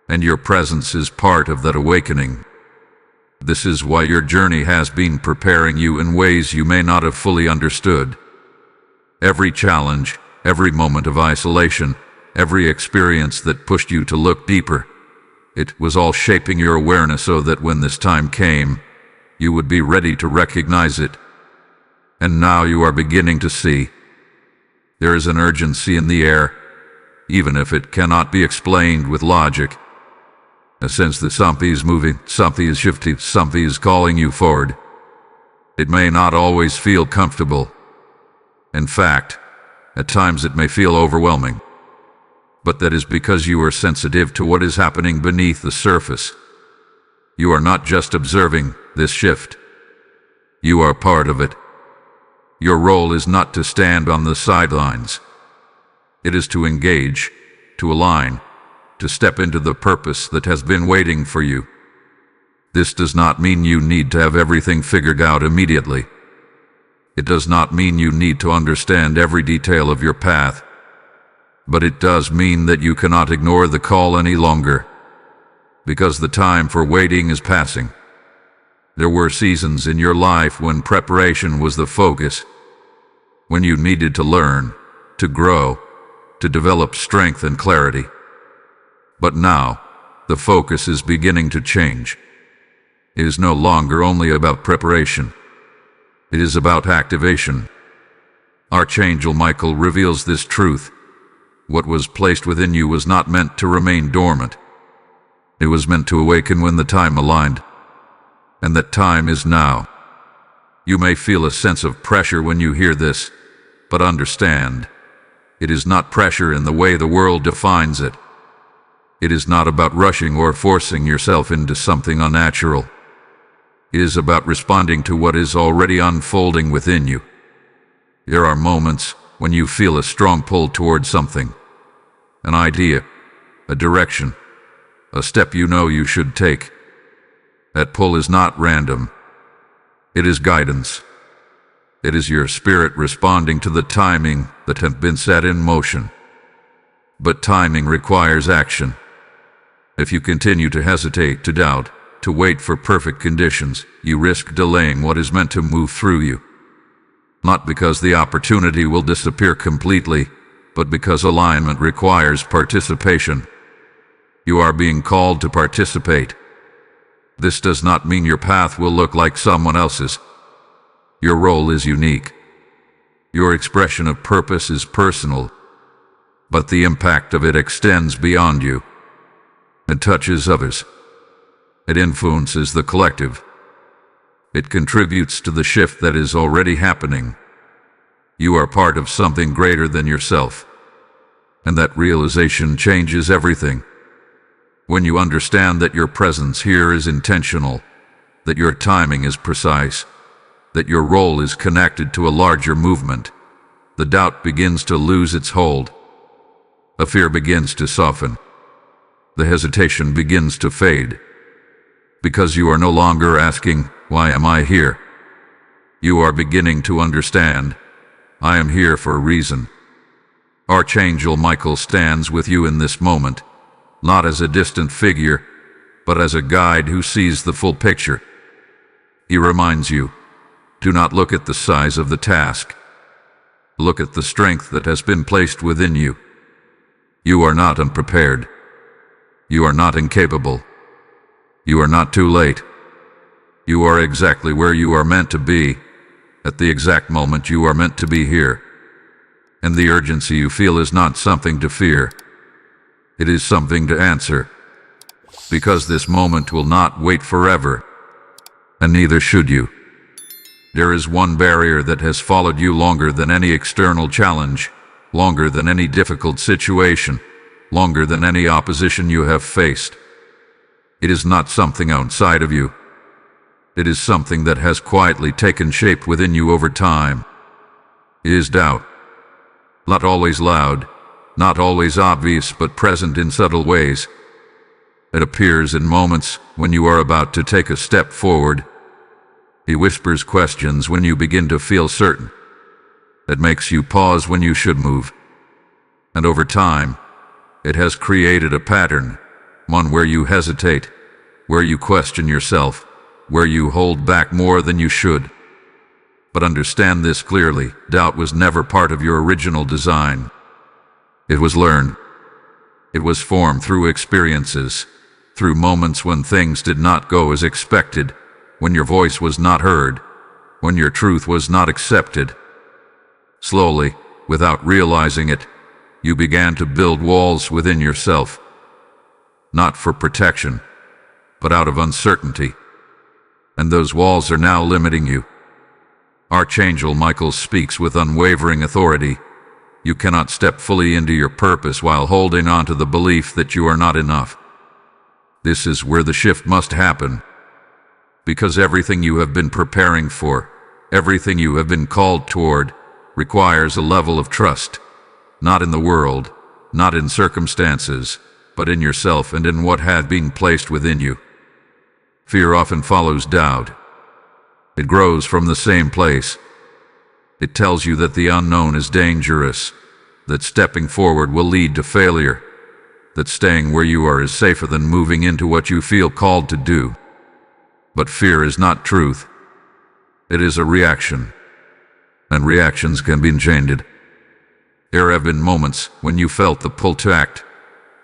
and your presence is part of that awakening. This is why your journey has been preparing you in ways you may not have fully understood. Every challenge, every moment of isolation, every experience that pushed you to look deeper, it was all shaping your awareness so that when this time came, you would be ready to recognize it. And now you are beginning to see. There is an urgency in the air, even if it cannot be explained with logic. A sense that something is moving, something is shifting, something is calling you forward. It may not always feel comfortable. In fact, at times it may feel overwhelming. But that is because you are sensitive to what is happening beneath the surface. You are not just observing this shift. You are part of it. Your role is not to stand on the sidelines. It is to engage, to align, to step into the purpose that has been waiting for you. This does not mean you need to have everything figured out immediately. It does not mean you need to understand every detail of your path. But it does mean that you cannot ignore the call any longer, because the time for waiting is passing. There were seasons in your life when preparation was the focus, when you needed to learn, to grow, to develop strength and clarity. But now, the focus is beginning to change. It is no longer only about preparation. It is about activation. Archangel Michael reveals this truth. What was placed within you was not meant to remain dormant. It was meant to awaken when the time aligned. And that time is now. You may feel a sense of pressure when you hear this, but understand, it is not pressure in the way the world defines it. It is not about rushing or forcing yourself into something unnatural. It is about responding to what is already unfolding within you. There are moments when you feel a strong pull toward something, an idea, a direction, a step you know you should take. That pull is not random. It is guidance. It is your spirit responding to the timing that has been set in motion. But timing requires action. If you continue to hesitate, to doubt, to wait for perfect conditions, you risk delaying what is meant to move through you. Not because the opportunity will disappear completely, but because alignment requires participation. You are being called to participate. This does not mean your path will look like someone else's. Your role is unique. Your expression of purpose is personal, but the impact of it extends beyond you. It touches others. It influences the collective. It contributes to the shift that is already happening. You are part of something greater than yourself, and that realization changes everything. When you understand that your presence here is intentional, that your timing is precise, that your role is connected to a larger movement, the doubt begins to lose its hold. The fear begins to soften. The hesitation begins to fade. Because you are no longer asking, "Why am I here?" You are beginning to understand, "I am here for a reason." Archangel Michael stands with you in this moment, not as a distant figure, but as a guide who sees the full picture. He reminds you, do not look at the size of the task. Look at the strength that has been placed within you. You are not unprepared. You are not incapable. You are not too late. You are exactly where you are meant to be, at the exact moment you are meant to be here. And the urgency you feel is not something to fear. It is something to answer. Because this moment will not wait forever, and neither should you. There is one barrier that has followed you longer than any external challenge, longer than any difficult situation, longer than any opposition you have faced. It is not something outside of you. It is something that has quietly taken shape within you over time. It is doubt. Not always loud, not always obvious, but present in subtle ways. It appears in moments when you are about to take a step forward. It whispers questions when you begin to feel certain. It makes you pause when you should move. And over time, it has created a pattern, one where you hesitate, where you question yourself, where you hold back more than you should. But understand this clearly, doubt was never part of your original design. It was learned. It was formed through experiences, through moments when things did not go as expected, when your voice was not heard, when your truth was not accepted. Slowly, without realizing it, you began to build walls within yourself, not for protection, but out of uncertainty. And those walls are now limiting you. Archangel Michael speaks with unwavering authority. You cannot step fully into your purpose while holding on to the belief that you are not enough. This is where the shift must happen. Because everything you have been preparing for, everything you have been called toward, requires a level of trust. Not in the world, not in circumstances, but in yourself and in what had been placed within you. Fear often follows doubt. It grows from the same place. It tells you that the unknown is dangerous, that stepping forward will lead to failure, that staying where you are is safer than moving into what you feel called to do. But fear is not truth. It is a reaction, and reactions can be enchained. There have been moments when you felt the pull to act,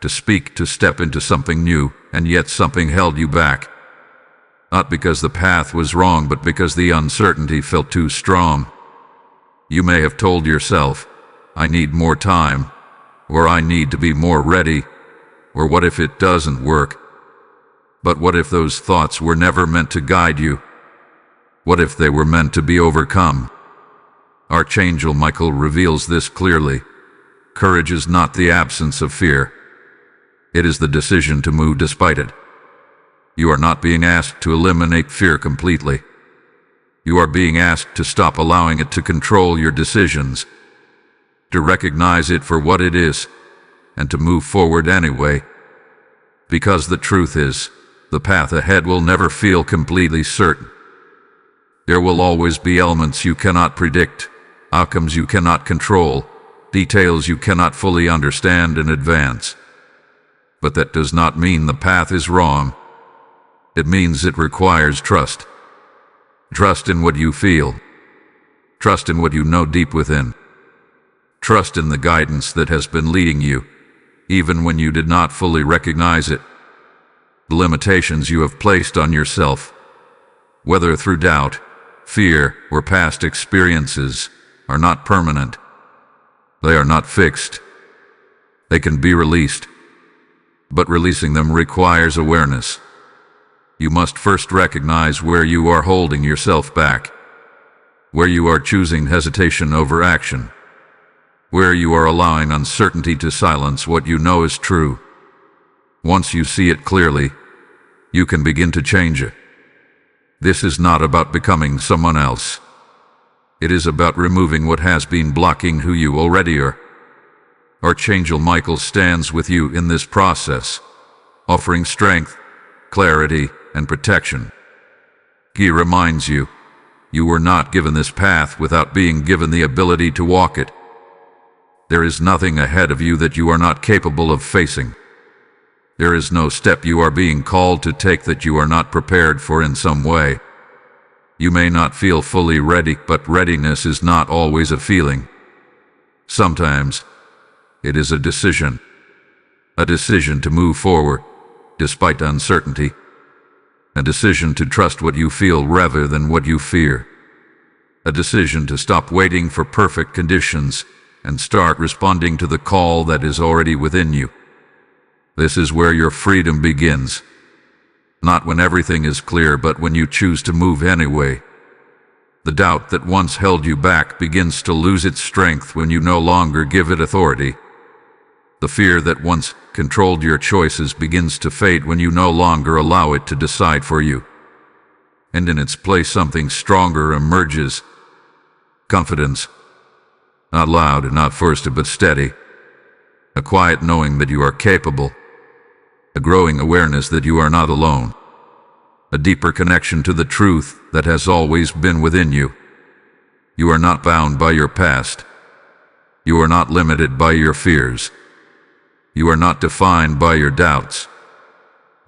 to speak, to step into something new, and yet something held you back. Not because the path was wrong, but because the uncertainty felt too strong. You may have told yourself, I need more time, or I need to be more ready, or what if it doesn't work? But what if those thoughts were never meant to guide you? What if they were meant to be overcome? Archangel Michael reveals this clearly. Courage is not the absence of fear. It is the decision to move despite it. You are not being asked to eliminate fear completely. You are being asked to stop allowing it to control your decisions, to recognize it for what it is, and to move forward anyway. Because the truth is, the path ahead will never feel completely certain. There will always be elements you cannot predict, outcomes you cannot control, details you cannot fully understand in advance. But that does not mean the path is wrong. It means it requires trust. Trust in what you feel. Trust in what you know deep within. Trust in the guidance that has been leading you, even when you did not fully recognize it. The limitations you have placed on yourself, whether through doubt, fear, or past experiences, are not permanent. They are not fixed. They can be released. But releasing them requires awareness. You must first recognize where you are holding yourself back, where you are choosing hesitation over action, where you are allowing uncertainty to silence what you know is true. Once you see it clearly, you can begin to change it. This is not about becoming someone else. It is about removing what has been blocking who you already are. Archangel Michael stands with you in this process, offering strength, clarity, and protection. He reminds you, you were not given this path without being given the ability to walk it. There is nothing ahead of you that you are not capable of facing. There is no step you are being called to take that you are not prepared for in some way. You may not feel fully ready, but readiness is not always a feeling. Sometimes, it is a decision to move forward, despite uncertainty. A decision to trust what you feel rather than what you fear. A decision to stop waiting for perfect conditions and start responding to the call that is already within you. This is where your freedom begins. Not when everything is clear, but when you choose to move anyway. The doubt that once held you back begins to lose its strength when you no longer give it authority. The fear that once controlled your choices begins to fade when you no longer allow it to decide for you. And in its place something stronger emerges. Confidence. Not loud and not forced, but steady. A quiet knowing that you are capable. A growing awareness that you are not alone. A deeper connection to the truth that has always been within you. You are not bound by your past. You are not limited by your fears. You are not defined by your doubts.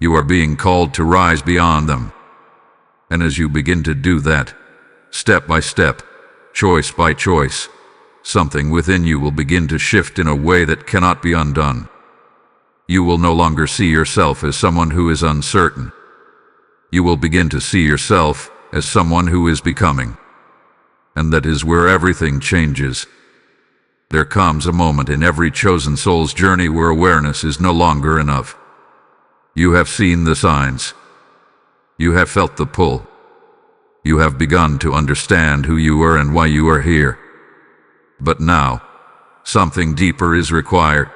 You are being called to rise beyond them. And as you begin to do that, step by step, choice by choice, something within you will begin to shift in a way that cannot be undone. You will no longer see yourself as someone who is uncertain. You will begin to see yourself as someone who is becoming. And that is where everything changes. There comes a moment in every chosen soul's journey where awareness is no longer enough. You have seen the signs. You have felt the pull. You have begun to understand who you are and why you are here. But now, something deeper is required.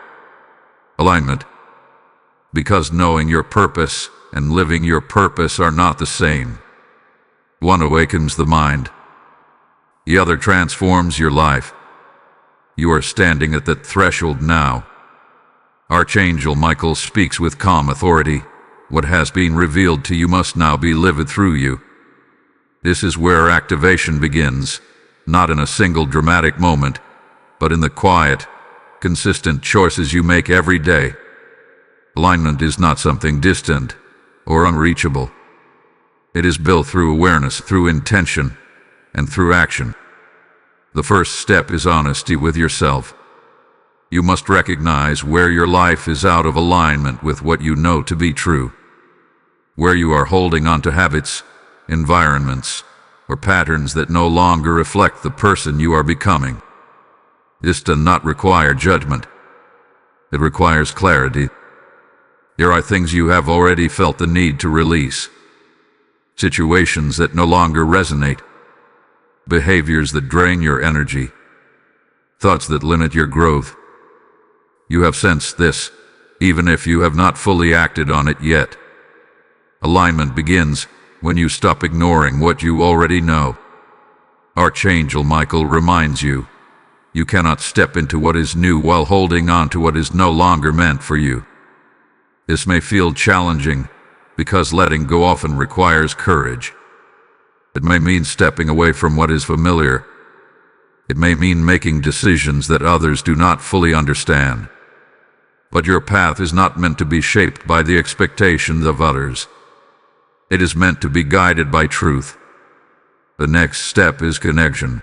Alignment. Because knowing your purpose and living your purpose are not the same. One awakens the mind. The other transforms your life. You are standing at that threshold now. Archangel Michael speaks with calm authority. What has been revealed to you must now be lived through you. This is where activation begins, not in a single dramatic moment, but in the quiet, consistent choices you make every day. Alignment is not something distant or unreachable. It is built through awareness, through intention, and through action. The first step is honesty with yourself. You must recognize where your life is out of alignment with what you know to be true. Where you are holding on to habits, environments, or patterns that no longer reflect the person you are becoming. This does not require judgment. It requires clarity. There are things you have already felt the need to release. Situations that no longer resonate. Behaviors that drain your energy. Thoughts that limit your growth. You have sensed this, even if you have not fully acted on it yet. Alignment begins when you stop ignoring what you already know. Archangel Michael reminds you, you cannot step into what is new while holding on to what is no longer meant for you. This may feel challenging because letting go often requires courage. It may mean stepping away from what is familiar. It may mean making decisions that others do not fully understand. But your path is not meant to be shaped by the expectations of others. It is meant to be guided by truth. The next step is connection.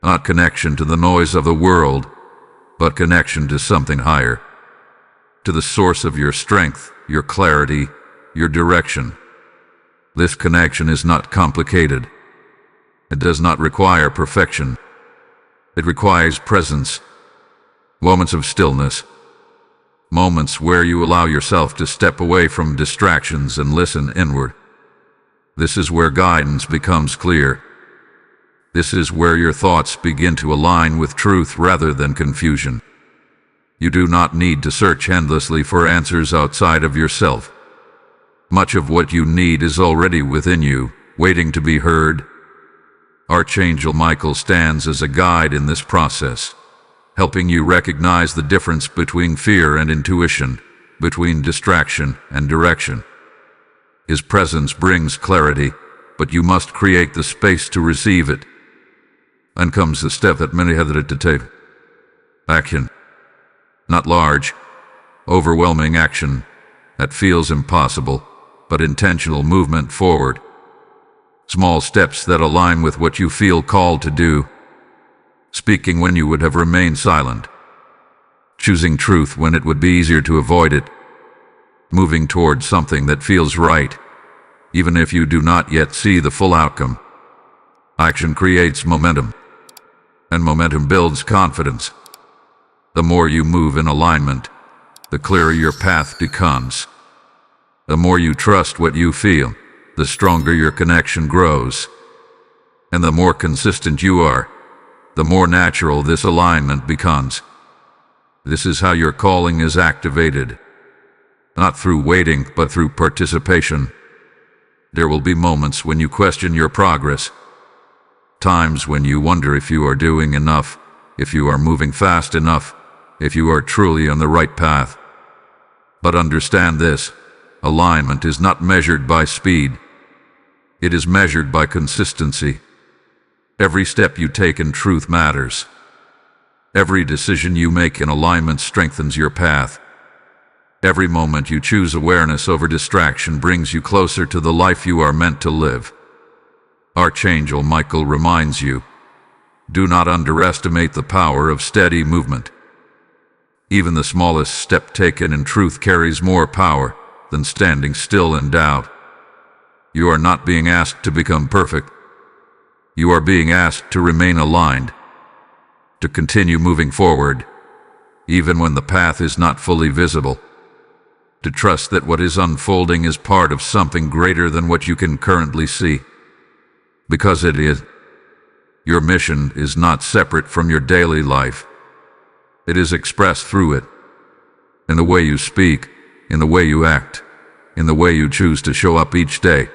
Not connection to the noise of the world, but connection to something higher. To the source of your strength, your clarity, your direction. This connection is not complicated. It does not require perfection. It requires presence. Moments of stillness. Moments where you allow yourself to step away from distractions and listen inward. This is where guidance becomes clear. This is where your thoughts begin to align with truth rather than confusion. You do not need to search endlessly for answers outside of yourself. Much of what you need is already within you, waiting to be heard. Archangel Michael stands as a guide in this process, helping you recognize the difference between fear and intuition, between distraction and direction. His presence brings clarity, but you must create the space to receive it. Then comes the step that many hesitate to take. Action. Not large, overwhelming action that feels impossible, but intentional movement forward. Small steps that align with what you feel called to do. Speaking when you would have remained silent. Choosing truth when it would be easier to avoid it. moving towards something that feels right, even if you do not yet see the full outcome. Action creates momentum, and momentum builds confidence. The more you move in alignment, the clearer your path becomes. The more you trust what you feel, the stronger your connection grows. And the more consistent you are, the more natural this alignment becomes. This is how your calling is activated. Not through waiting, but through participation. There will be moments when you question your progress. Times when you wonder if you are doing enough, if you are moving fast enough, if you are truly on the right path. But understand this, alignment is not measured by speed. It is measured by consistency. Every step you take in truth matters. Every decision you make in alignment strengthens your path. Every moment you choose awareness over distraction brings you closer to the life you are meant to live. Archangel Michael reminds you, do not underestimate the power of steady movement. Even the smallest step taken in truth carries more power than standing still in doubt. You are not being asked to become perfect. You are being asked to remain aligned, to continue moving forward, even when the path is not fully visible, to trust that what is unfolding is part of something greater than what you can currently see. Because it is. Your mission is not separate from your daily life. It is expressed through it, in the way you speak, in the way you act, in the way you choose to show up each day.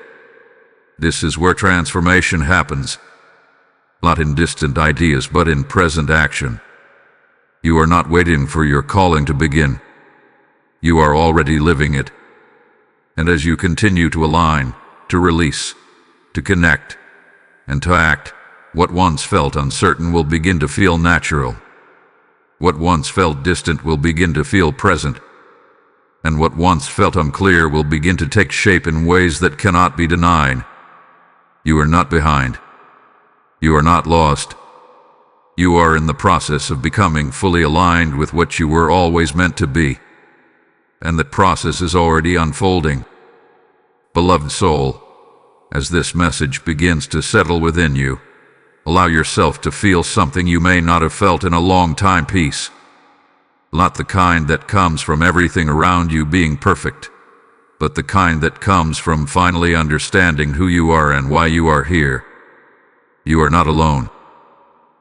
This is where transformation happens, not in distant ideas but in present action. You are not waiting for your calling to begin. You are already living it. And as you continue to align, to release, to connect, and to act, what once felt uncertain will begin to feel natural. What once felt distant will begin to feel present. And what once felt unclear will begin to take shape in ways that cannot be denied. You are not behind. You are not lost. You are in the process of becoming fully aligned with what you were always meant to be. And that process is already unfolding. Beloved soul, as this message begins to settle within you, allow yourself to feel something you may not have felt in a long time: peace. Not the kind that comes from everything around you being perfect, but the kind that comes from finally understanding who you are and why you are here. You are not alone.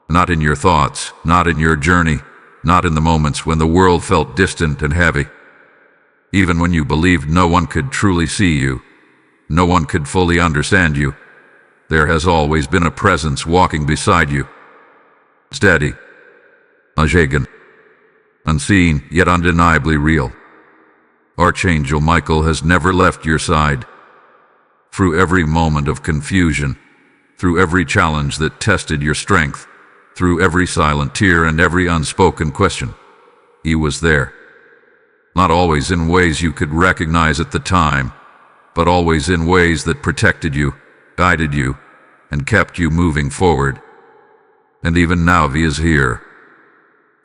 Not in your thoughts, not in your journey, not in the moments when the world felt distant and heavy. Even when you believed no one could truly see you, no one could fully understand you, there has always been a presence walking beside you. Steady, unshaken, unseen, yet undeniably real. Archangel Michael has never left your side. Through every moment of confusion, through every challenge that tested your strength, through every silent tear and every unspoken question, he was there. Not always in ways you could recognize at the time, but always in ways that protected you, guided you, and kept you moving forward. And even now he is here.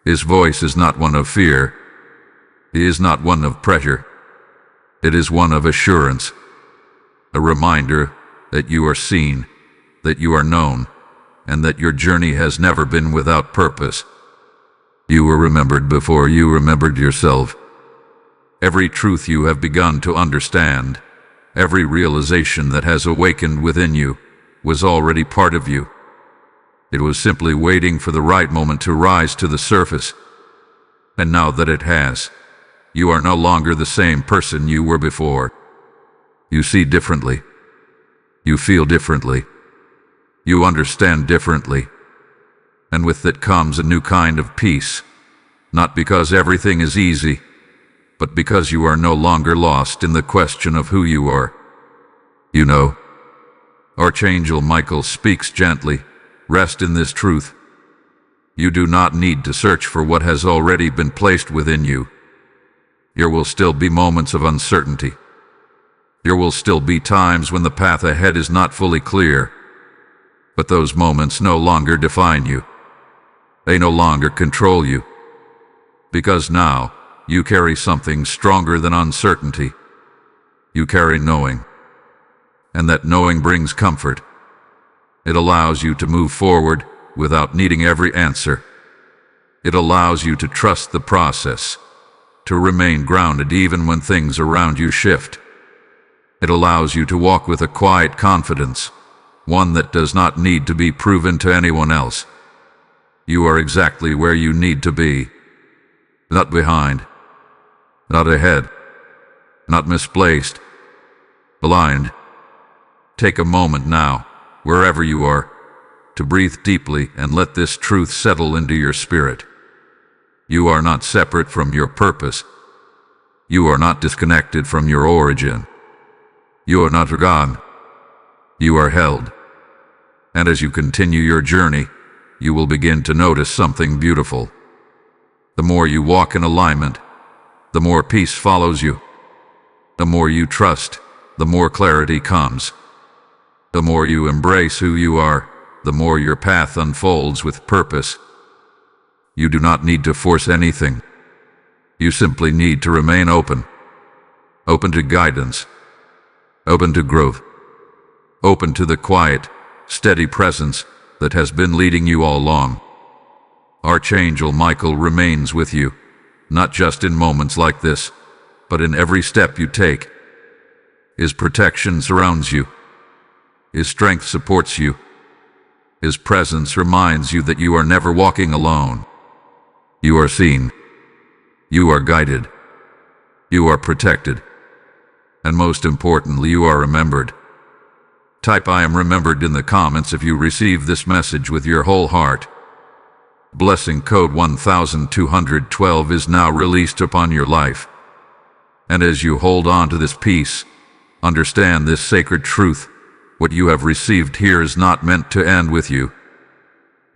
His voice is not one of fear. It is not one of pressure. It is one of assurance. A reminder that you are seen, that you are known, and that your journey has never been without purpose. You were remembered before you remembered yourself. Every truth you have begun to understand, every realization that has awakened within you, was already part of you. It was simply waiting for the right moment to rise to the surface. And now that it has, you are no longer the same person you were before. You see differently. You feel differently. You understand differently. And with that comes a new kind of peace, not because everything is easy, but because you are no longer lost in the question of who you are. You know, Archangel Michael speaks gently. Rest in this truth. You do not need to search for what has already been placed within you. There will still be moments of uncertainty. There will still be times when the path ahead is not fully clear. But those moments no longer define you. They no longer control you. Because now, you carry something stronger than uncertainty. You carry knowing, and that knowing brings comfort. It allows you to move forward without needing every answer. It allows you to trust the process, to remain grounded even when things around you shift. It allows you to walk with a quiet confidence, one that does not need to be proven to anyone else. You are exactly where you need to be, not behind, not ahead, not misplaced, aligned. Take a moment now, wherever you are, to breathe deeply and let this truth settle into your spirit. You are not separate from your purpose. You are not disconnected from your origin. You are not forgotten. You are held. And as you continue your journey, you will begin to notice something beautiful. The more you walk in alignment, the more peace follows you. The more you trust, the more clarity comes. The more you embrace who you are, the more your path unfolds with purpose. You do not need to force anything. You simply need to remain open. Open to guidance. Open to growth. Open to the quiet, steady presence that has been leading you all along. Archangel Michael remains with you, not just in moments like this, but in every step you take. His protection surrounds you. His strength supports you. His presence reminds you that you are never walking alone. You are seen. You are guided. You are protected. And most importantly, you are remembered. Type "I am remembered" in the comments if you receive this message with your whole heart. Blessing code 1212 is now released upon your life. And as you hold on to this peace, understand this sacred truth. What you have received here is not meant to end with you.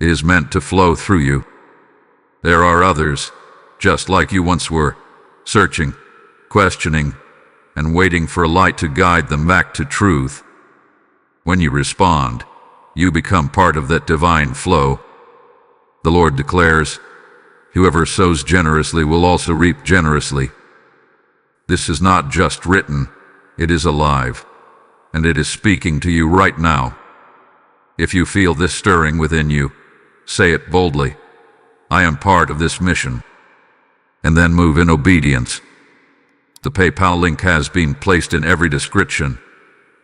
It is meant to flow through you. There are others, just like you once were, searching, questioning, and waiting for a light to guide them back to truth. When you respond, you become part of that divine flow. The Lord declares, "Whoever sows generously will also reap generously." This is not just written, it is alive, and it is speaking to you right now. If you feel this stirring within you, say it boldly, "I am part of this mission," and then move in obedience. The PayPal link has been placed in every description,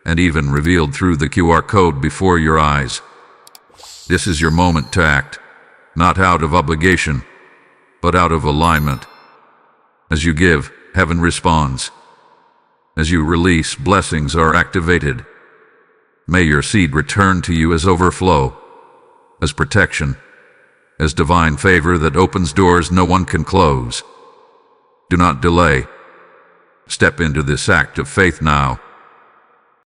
and even revealed through the QR code before your eyes. This is your moment to act, not out of obligation, but out of alignment. As you give, heaven responds. As you release, blessings are activated. May your seed return to you as overflow, as protection, as divine favor that opens doors no one can close. Do not delay. Step into this act of faith now.